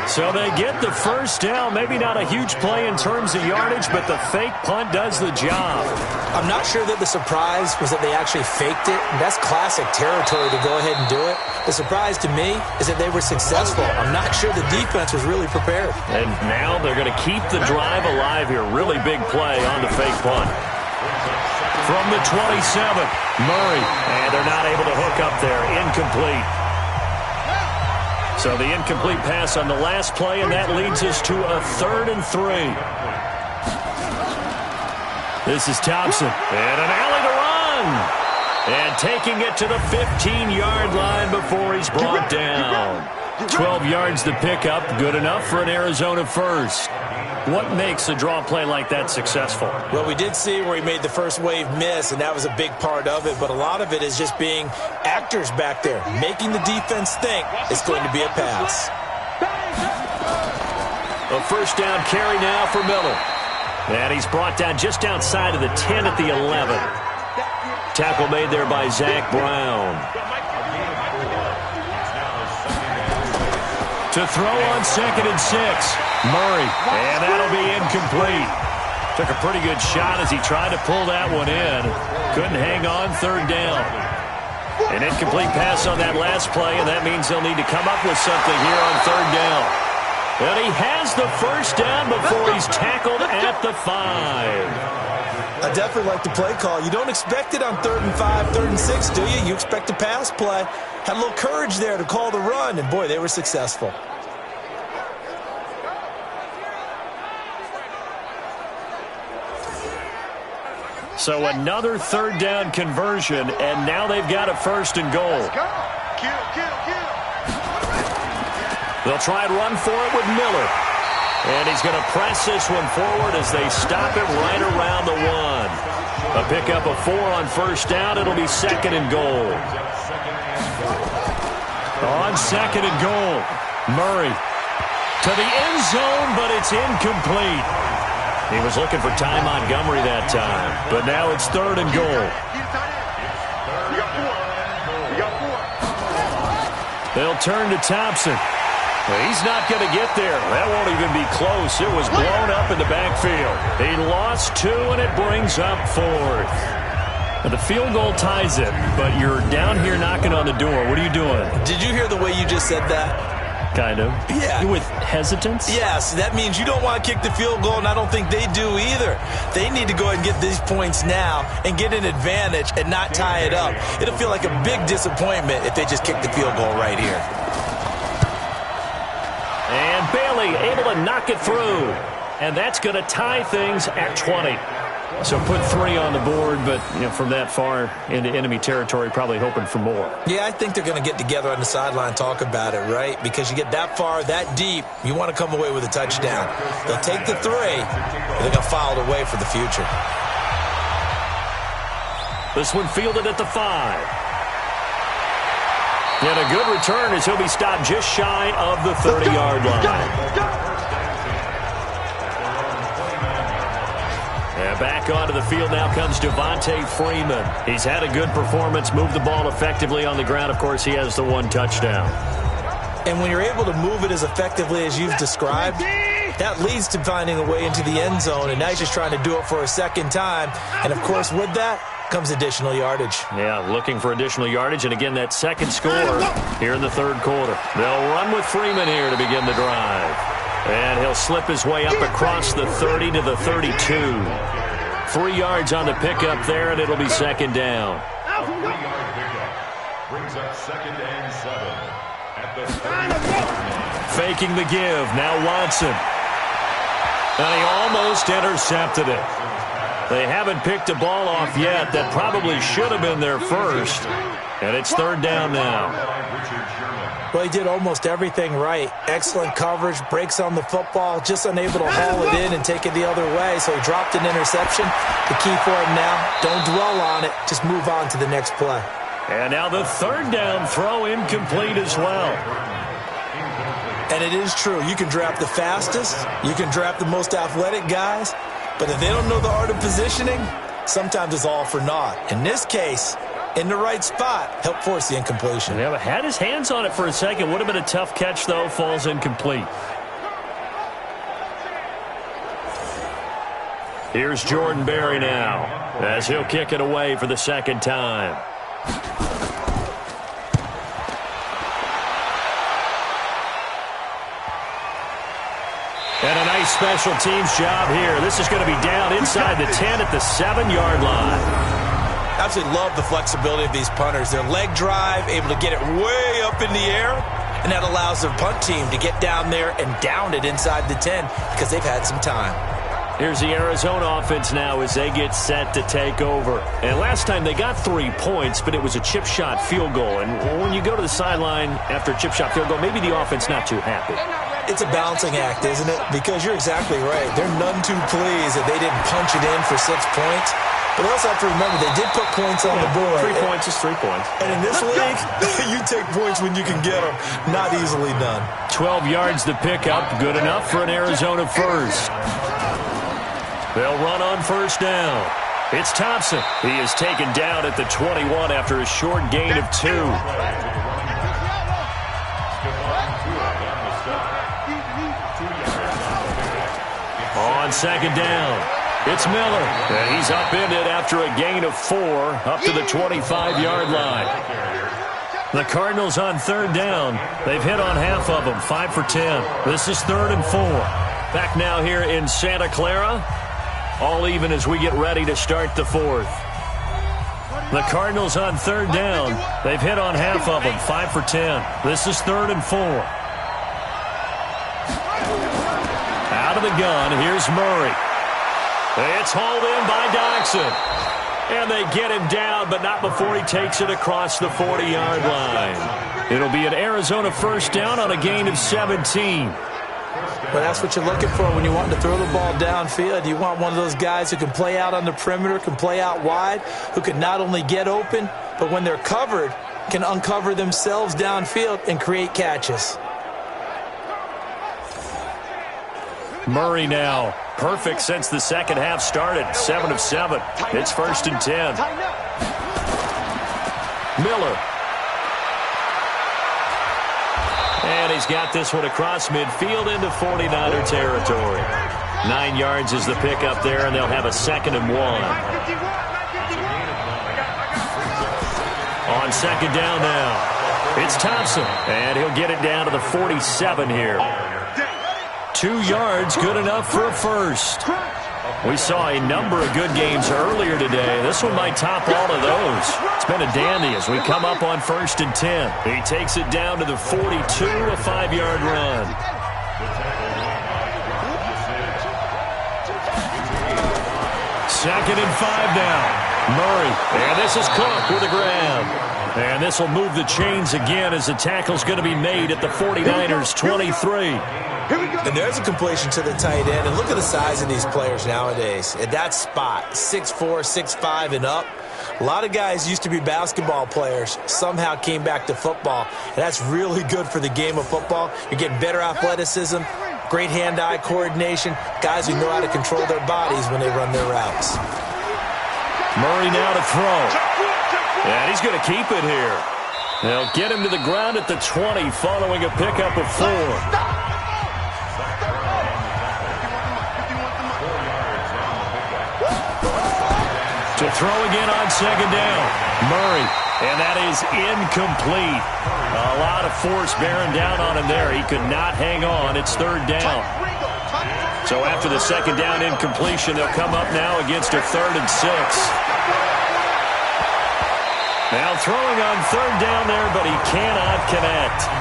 So they get the first down. Maybe not a huge play in terms of yardage, but the fake punt does the job. I'm not sure that the surprise was that they actually faked it. That's classic territory to go ahead and do it. The surprise to me is that they were successful. I'm not sure the defense was really prepared. And now they're going to keep the drive alive here. Really big play on the fake punt. From the 27, Murray. And they're not able to hook up there. Incomplete. So the incomplete pass on the last play, and that leads us to a 3rd and 3. This is Thompson. And an alley to run. And taking it to the 15-yard line before he's brought down. 12 yards to pick up. Good enough for an Arizona first. What makes a draw play like that successful? Well, we did see where he made the first wave miss, and that was a big part of it. But a lot of it is just being actors back there, making the defense think it's going to be a pass. A first down carry now for Miller. And he's brought down just outside of the 10 at the 11. Tackle made there by Zach Brown. To throw on 2nd and 6. Murray. And that'll be incomplete. Took a pretty good shot as he tried to pull that one in. Couldn't hang on, third down. An incomplete pass on that last play, and that means they'll need to come up with something here on third down. And he has the first down before he's tackled at the 5. I definitely like the play call. You don't expect it on 3rd and 5, 3rd and 6, do you? You expect a pass play. Had a little courage there to call the run, and boy, they were successful. So another third down conversion, and now they've got a 1st and goal. Kill. They'll try and run for it with Miller. And he's going to press this one forward as they stop it right around the 1. A pickup of 4 on 1st down. It'll be 2nd and goal. On 2nd and goal, Murray to the end zone, but it's incomplete. He was looking for Ty Montgomery that time, but now it's 3rd and goal. They'll turn to Thompson. He's not going to get there. That won't even be close. It was blown up in the backfield. He lost 2, and it brings up 4th. Now, the field goal ties it, but you're down here knocking on the door. What are you doing? Did you hear the way you just said that? Kind of. Yeah. With hesitance? Yes, that means you don't want to kick the field goal, and I don't think they do either. They need to go ahead and get these points now and get an advantage and not tie it up. It'll feel like a big disappointment if they just kick the field goal right here. And Bailey able to knock it through. And that's going to tie things at 20. So put 3 on the board, but from that far into enemy territory, probably hoping for more. Yeah, I think they're going to get together on the sideline and talk about it, right? Because you get that far, that deep, you want to come away with a touchdown. They'll take the 3, and they're going to file it away for the future. This one fielded at the 5. And a good return as he'll be stopped just shy of the 30-yard line. And back onto the field now comes Devontae Freeman. He's had a good performance, moved the ball effectively on the ground. Of course, he has the 1 touchdown. And when you're able to move it as effectively as you've described, that leads to finding a way into the end zone, and now he's just trying to do it for a second time. And, of course, with that comes additional yardage. Yeah, looking for additional yardage, and again, that second score here in the 3rd quarter. They'll run with Freeman here to begin the drive. And he'll slip his way up across the 30 to the 32. 3 yards on the pickup there, and it'll be 2nd down. 3-yard pickup brings up 2nd and 7 at the 30. Faking the give, now Watson. And he almost intercepted it. They haven't picked a ball off yet. That probably should have been their first. And it's 3rd down now. Well, he did almost everything right. Excellent coverage, breaks on the football, just unable to haul it in and take it the other way. So he dropped an interception. The key for him now, don't dwell on it. Just move on to the next play. And now the 3rd down throw incomplete as well. And it is true. You can draft the fastest. You can draft the most athletic guys. But if they don't know the art of positioning, sometimes it's all for naught. In this case, in the right spot, help force the incompletion. Yeah, but had his hands on it for a second. Would have been a tough catch, though. Falls incomplete. Here's Jordan Berry now as he'll kick it away for the 2nd time. And a nice special teams job here. This is going to be down inside the 10 at the 7-yard line. Absolutely love the flexibility of these punters. Their leg drive, able to get it way up in the air, and that allows their punt team to get down there and down it inside the 10 because they've had some time. Here's the Arizona offense now as they get set to take over. And last time they got 3 points, but it was a chip shot field goal. And when you go to the sideline after a chip shot field goal, maybe the offense not too happy. It's a balancing act, isn't it? Because you're exactly right. They're none too pleased that they didn't punch it in for 6 points. But they also have to remember they did put points on the board. 3 points is 3 points. And in this league, you take points when you can get them. Not easily done. 12 yards to pick up. Good enough for an Arizona first. They'll run on 1st down. It's Thompson. He is taken down at the 21 after a short gain of 2. On 2nd down, It's Miller, and he's upended after a gain of 4 up to the 25-yard line. The Cardinals on 3rd down. They've hit on half of them, 5 for 10. This is 3rd and 4. Back now here in Santa Clara. All even as we get ready to start the 4th. The Cardinals on 3rd down. They've hit on half of them, 5 for 10. This is 3rd and 4. Out of the gun, here's Murray. It's hauled in by Doxson. And they get him down, but not before he takes it across the 40-yard line. It'll be an Arizona first down on a gain of 17. Well, that's what you're looking for when you want to throw the ball downfield. You want one of those guys who can play out on the perimeter, can play out wide, who can not only get open, but when they're covered, can uncover themselves downfield and create catches. Murray now, perfect since the second half started, 7 of 7. It's 1st and 10. Miller. And he's got this one across midfield into 49er territory. 9 yards is the pickup there, and they'll have a 2nd and 1. On 2nd down now, it's Thompson, and he'll get it down to the 47 here. 2 yards, good enough for a first. We saw a number of good games earlier today. This one might top all of those. It's been a dandy as we come up on 1st and 10. He takes it down to the 42, a 5-yard run. Second and 5 now. Murray, and this is Cook with a grab. And this will move the chains again as the tackle's going to be made at the 49ers' 23. And there's a completion to the tight end. And look at the size of these players nowadays. At that spot, 6'4", 6'5", and up. A lot of guys used to be basketball players, somehow came back to football. And that's really good for the game of football. You're getting better athleticism, great hand-eye coordination, guys who know how to control their bodies when they run their routes. Murray now to throw. And he's going to keep it here. They'll get him to the ground at the 20 following a pickup of 4. To throw again on 2nd down. Murray, and that is incomplete. A lot of force bearing down on him there. He could not hang on. It's 3rd down. So after the 2nd down incompletion, they'll come up now against a 3rd and 6. Now throwing on 3rd down there, but he cannot connect.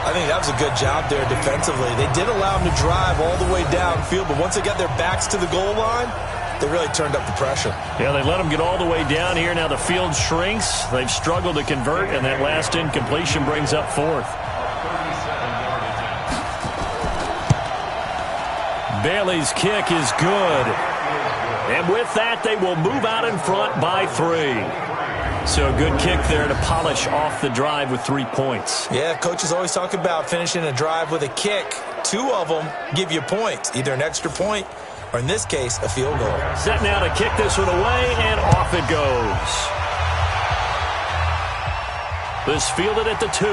I think that was a good job there defensively. They did allow him to drive all the way downfield, but once they got their backs to the goal line, they really turned up the pressure. Yeah, they let him get all the way down here. Now the field shrinks. They've struggled to convert, and that last incompletion brings up 4th. Bailey's kick is good. And with that, they will move out in front by 3. So a good kick there to polish off the drive with 3 points. Yeah, coaches always talk about finishing a drive with a kick. 2 of them give you points, either an extra point or, in this case, a field goal. Set now to kick this one away, and off it goes. This fielded at the 2.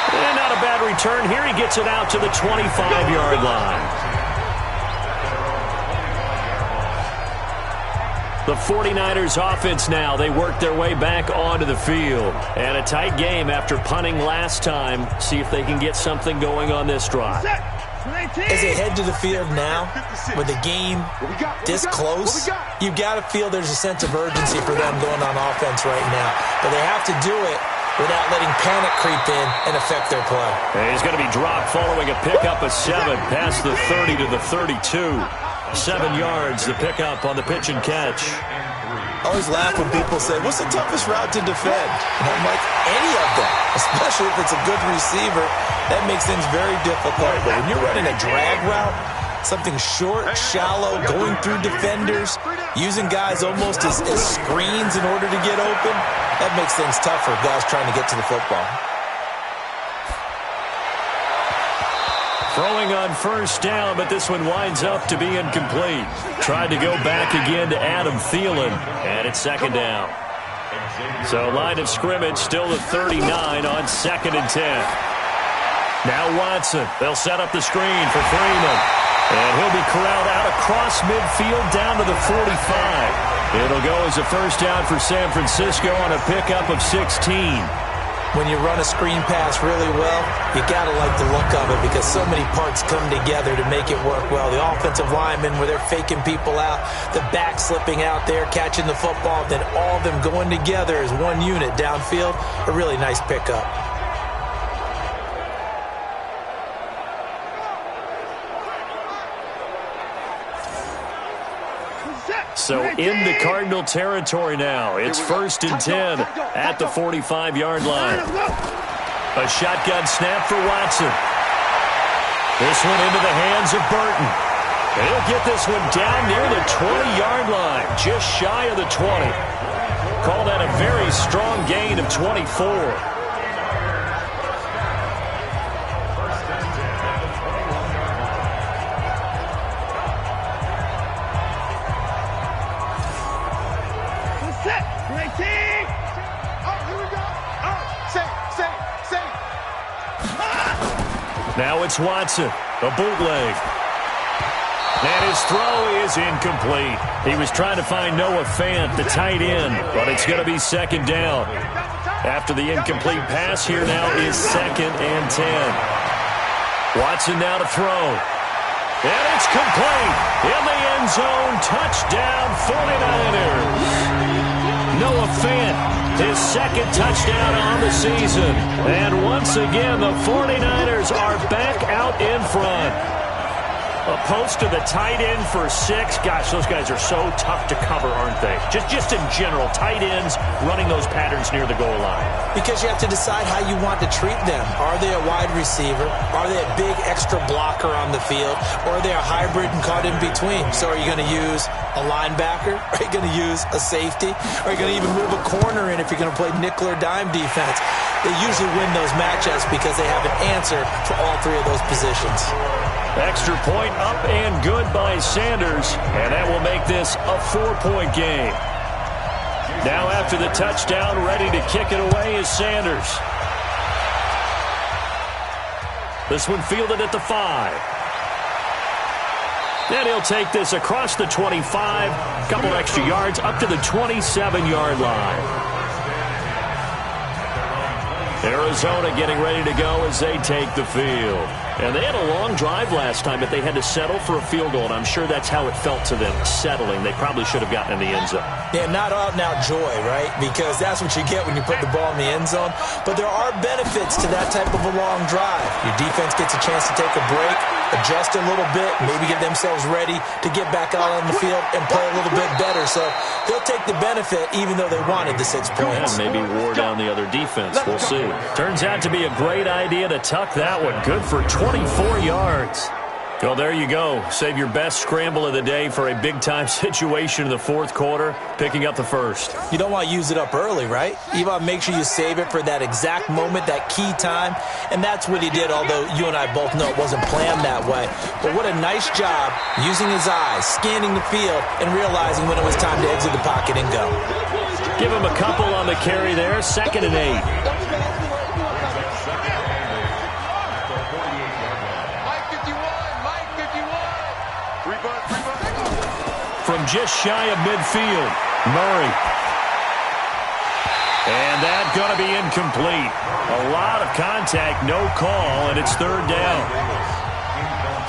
And not a bad return here. He gets it out to the 25-yard line. The 49ers offense now, they work their way back onto the field. And a tight game after punting last time. See if they can get something going on this drive. As they head to the field now, with the game this close, you've got to feel there's a sense of urgency for them going on offense right now. But they have to do it without letting panic creep in and affect their play. And he's going to be dropped following a pickup of 7 past the 30 to the 32. 7 yards, the pickup on the pitch and catch. I always laugh when people say, what's the toughest route to defend? And I'm like, any of them, especially if it's a good receiver. That makes things very difficult. But when you're running a drag route, something short, shallow, going through defenders, using guys almost as screens in order to get open, that makes things tougher, guys trying to get to the football. Throwing on 1st down, but this one winds up to be incomplete. Tried to go back again to Adam Thielen, and it's 2nd down. So line of scrimmage still at 39 on 2nd and 10. Now Watson. They'll set up the screen for Freeman. And he'll be corralled out across midfield down to the 45. It'll go as a first down for San Francisco on a pickup of 16. When you run a screen pass really well, you got to like the look of it because so many parts come together to make it work well. The offensive linemen, where they're faking people out, the back slipping out there, catching the football, then all of them going together as one unit downfield, a really nice pickup. So into Cardinal territory now. It's 1st and 10 at the 45-yard line. A shotgun snap for Watson. This one into the hands of Burton. He'll get this one down near the 20-yard line, just shy of the 20. Call that a very strong gain of 24. Now it's Watson, a bootleg. And his throw is incomplete. He was trying to find Noah Fant, the tight end, but it's going to be 2nd down. After the incomplete pass, here now is 2nd and 10. Watson now to throw. And it's complete. In the end zone, touchdown 49ers. Noah Fant, his 2nd touchdown on the season. And once again, the 49ers are back out in front. A post to the tight end for 6. Gosh, those guys are so tough to cover, aren't they? Just in general, tight ends running those patterns near the goal line. Because you have to decide how you want to treat them. Are they a wide receiver? Are they a big extra blocker on the field? Or are they a hybrid and caught in between? So are you going to use a linebacker? Are you going to use a safety? Are you going to even move a corner in if you're going to play nickel or dime defense? They usually win those matchups because they have an answer for all 3 of those positions. Extra point up and good by Sanders, and that will make this a 4-point game. Now after the touchdown, ready to kick it away is Sanders. This one fielded at the 5. Then he'll take this across the 25, couple extra yards up to the 27-yard line. Arizona getting ready to go as they take the field. And they had a long drive last time, but they had to settle for a field goal, and I'm sure that's how it felt to them, settling. They probably should have gotten in the end zone. Yeah, not out-and-out joy, right? Because that's what you get when you put the ball in the end zone. But there are benefits to that type of a long drive. Your defense gets a chance to take a break, adjust a little bit, maybe get themselves ready to get back out on the field and play a little bit better. So they'll take the benefit even though they wanted the 6 points. Yeah, maybe wore down the other defense. We'll see. Turns out to be a great idea to tuck that one. Good for 24 yards. Well, there you go. Save your best scramble of the day for a big-time situation in the 4th quarter, picking up the 1st. You don't want to use it up early, right? You want to make sure you save it for that exact moment, that key time, and that's what he did, although you and I both know it wasn't planned that way. But what a nice job using his eyes, scanning the field, and realizing when it was time to exit the pocket and go. Give him a couple on the carry there, 2nd and 8. From just shy of midfield, Murray. And that's going to be incomplete. A lot of contact, no call, and it's 3rd down.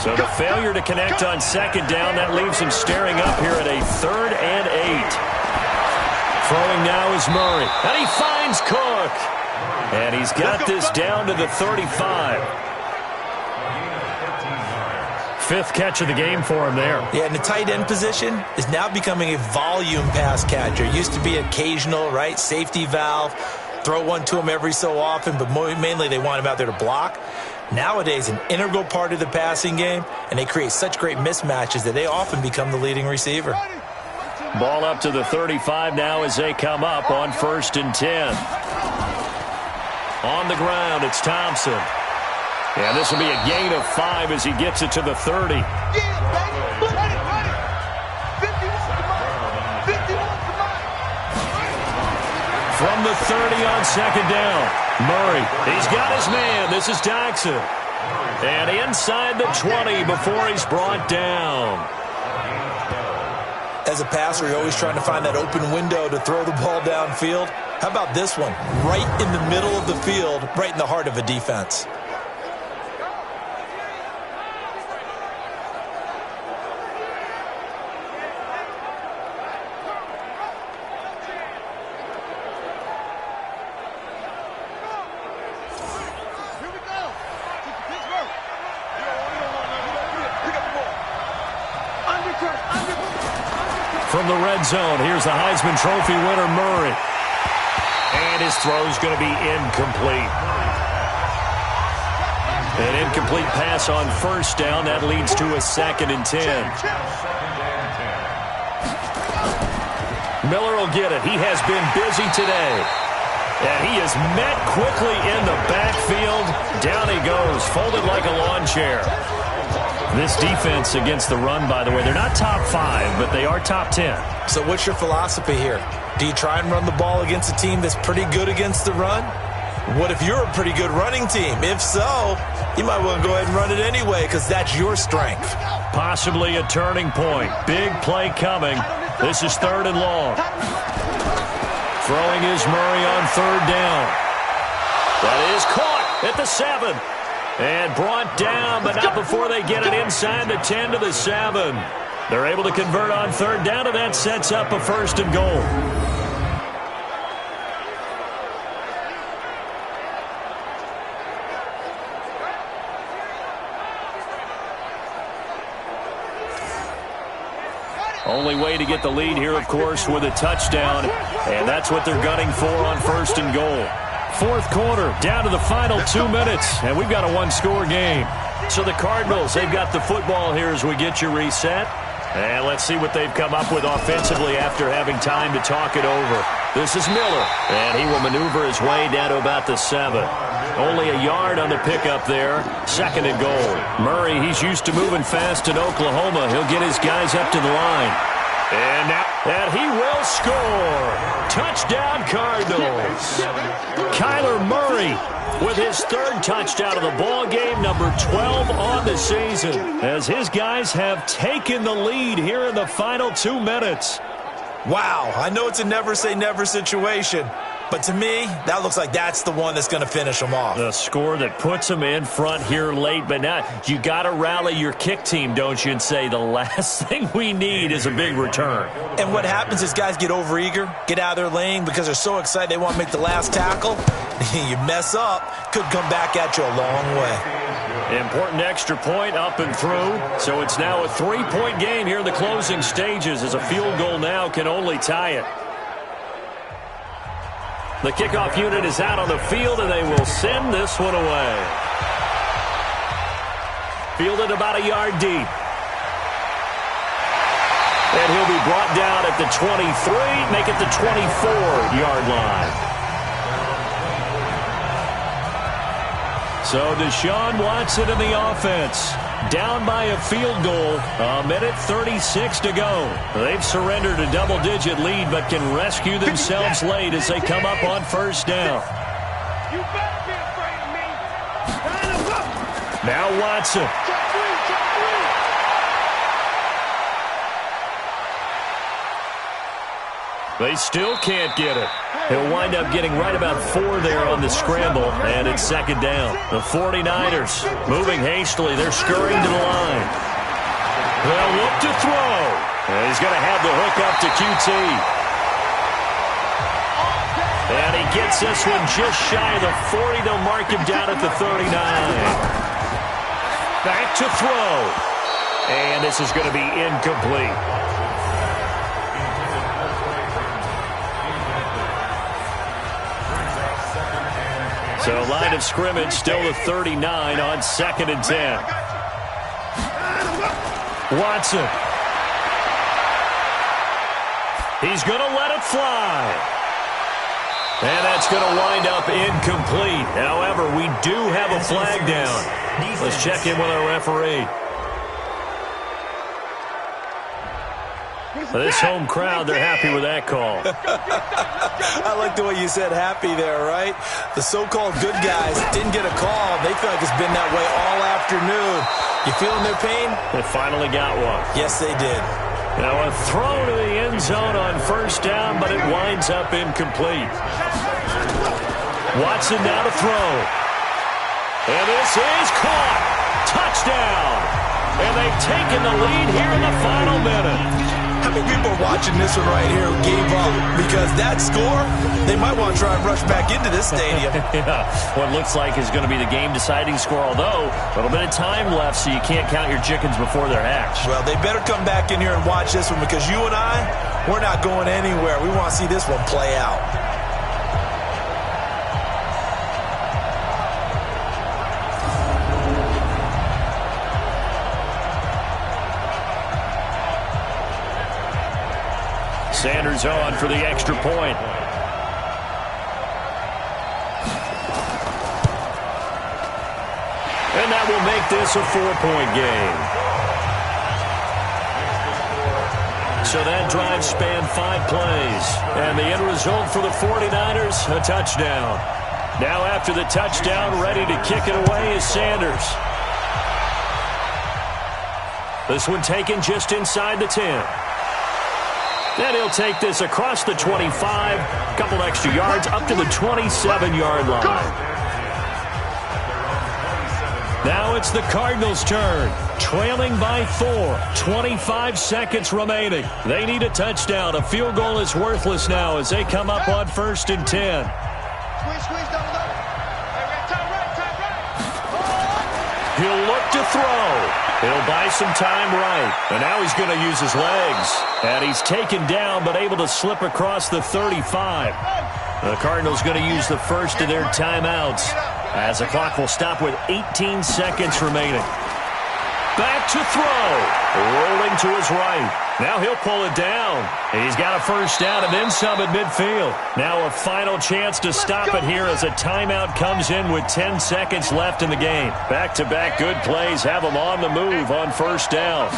So the failure to connect on 2nd down, that leaves him staring up here at a 3rd and 8. Throwing now is Murray, and he finds Cook. And he's got this down to the 35. 5th catch of the game for him there. Yeah, and the tight end position is now becoming a volume pass catcher. Used to be occasional, right? Safety valve. Throw one to him every so often, but mainly they want him out there to block. Nowadays, an integral part of the passing game, and they create such great mismatches that they often become the leading receiver. Ball up to the 35 now as they come up on 1st and 10. On the ground, it's Thompson. And this will be a gain of 5 as he gets it to the 30. From the 30 on 2nd down. Murray, he's got his man. This is Jackson. And inside the 20 before he's brought down. As a passer, you're always trying to find that open window to throw the ball downfield. How about this one? Right in the middle of the field, right in the heart of a defense. From the red zone, here's the Heisman Trophy winner, Murray. And his throw's going to be incomplete. An incomplete pass on first down. That leads to a 2nd and 10. Miller will get it. He has been busy today. And he is met quickly in the backfield. Down he goes, folded like a lawn chair. This defense against the run, by the way, they're not top 5, but they are top 10. So what's your philosophy here? Do you try and run the ball against a team that's pretty good against the run? What if you're a pretty good running team? If so, you might want to go ahead and run it anyway because that's your strength. Possibly a turning point. Big play coming. This is 3rd and long. Throwing is Murray on 3rd down. That is caught at the 7. And brought down, but not before they get it inside the 10 to the 7. They're able to convert on 3rd down, and that sets up a 1st and goal. Only way to get the lead here, of course, with a touchdown, and that's what they're gunning for on 1st and goal. 4th quarter, down to the final 2 minutes, and we've got a 1-score game. So the Cardinals, they've got the football here as we get you reset. And let's see what they've come up with offensively after having time to talk it over. This is Miller, and he will maneuver his way down to about the 7. Only a yard on the pickup there. 2nd and goal. Murray, he's used to moving fast in Oklahoma. He'll get his guys up to the line. And now, and he will score. Touchdown, Cardinals. Kyler Murray with his 3rd touchdown of the ball game, number 12 on the season, as his guys have taken the lead here in the final 2 minutes. Wow, I know it's a never-say-never situation, but to me, that looks like that's the one that's going to finish them off. The score that puts them in front here late, but now you got to rally your kick team, don't you, and say the last thing we need is a big return. And what happens is guys get overeager, get out of their lane because they're so excited they want to make the last tackle. You mess up, could come back at you a long way. Important extra point up and through. So it's now a 3-point game here in the closing stages as a field goal now can only tie it. The kickoff unit is out on the field, and they will send this one away. Fielded about a yard deep. And he'll be brought down at the 23, make it the 24-yard line. So Deshaun Watson in the offense. Down by a field goal. A minute 36 to go. They've surrendered a double-digit lead, but can rescue themselves late as they come up on 1st down. You better be afraid of me. Now Watson. They still can't get it. He'll wind up getting right about 4 there on the scramble, and it's 2nd down. The 49ers moving hastily. They're scurrying to the line. They'll look to throw. And he's going to have the hook up to QT. And he gets this one just shy of the 40. They'll mark him down at the 39. Back to throw. And this is going to be incomplete. So line of scrimmage still the 39 on 2nd and 10. Watson. He's going to let it fly. And that's going to wind up incomplete. However, we do have a flag down. Let's check in with our referee. This home crowd, they're happy with that call. I like the way you said happy there, right? The so-called good guys didn't get a call. They feel like it's been that way all afternoon. You feeling their pain? They finally got one. Yes, they did. Now a throw to the end zone on first down, but it winds up incomplete. Watson now to throw. And this is caught. Touchdown. And they've taken the lead here in the final minute. How many people are watching this one right here who gave up? Because that score, they might want to try and rush back into this stadium. Yeah, what looks like is going to be the game-deciding score, although a little bit of time left, so you can't count your chickens before they're hatched. Well, they better come back in here and watch this one because you and I, we're not going anywhere. We want to see this one play out. Sanders on for the extra point. And that will make this a 4-point game. So that drive spanned 5 plays. And the end result for the 49ers, a touchdown. Now after the touchdown, ready to kick it away is Sanders. This one taken just inside the 10. Then he'll take this across the 25, a couple extra yards, up to the 27-yard line. Now it's the Cardinals' turn, trailing by 4, 25 seconds remaining. They need a touchdown. A field goal is worthless now as they come up on 1st and 10. He'll look to throw. He'll buy some time right. And now he's going to use his legs. And he's taken down but able to slip across the 35. The Cardinals going to use the first of their timeouts as the clock will stop with 18 seconds remaining. Back to throw. Rolling to his right. Now he'll pull it down. He's got a first down and then some at midfield. Now a final chance to stop it here as a timeout comes in with 10 seconds left in the game. Back-to-back good plays have him on the move on first down.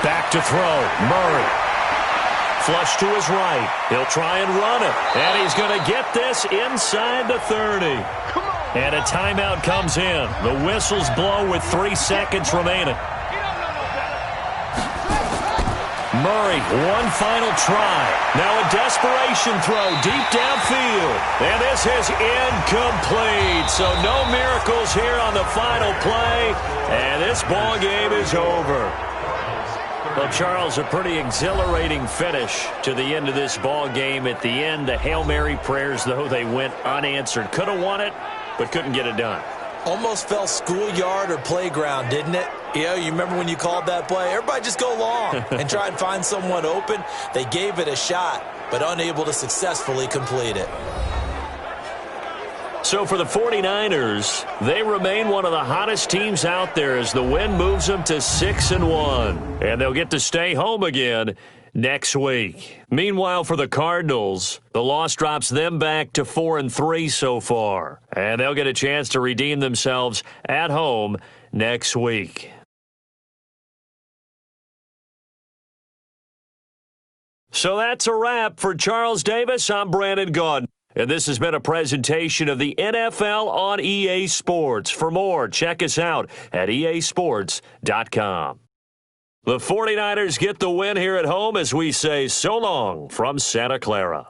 Back to throw. Murray. Flush to his right. He'll try and run it. And he's going to get this inside the 30. And a timeout comes in. The whistles blow with 3 seconds remaining. Murray, one final try. Now a desperation throw deep downfield. And this is incomplete. So no miracles here on the final play. And this ball game is over. Well, Charles, a pretty exhilarating finish to the end of this ball game. At the end, the Hail Mary prayers, though, they went unanswered. Could have won it, but couldn't get it done. Almost felt schoolyard or playground, didn't it? You remember when you called that play? Everybody just go long and try and find someone open. They gave it a shot, but unable to successfully complete it. So for the 49ers, they remain one of the hottest teams out there as the win moves them to 6-1. And they'll get to stay home again next week. Meanwhile, for the Cardinals, the loss drops them back to 4-3 so far. And they'll get a chance to redeem themselves at home next week. So that's a wrap. For Charles Davis, I'm Brandon Gaudin. And this has been a presentation of the NFL on EA Sports. For more, check us out at easports.com. The 49ers get the win here at home as we say so long from Santa Clara.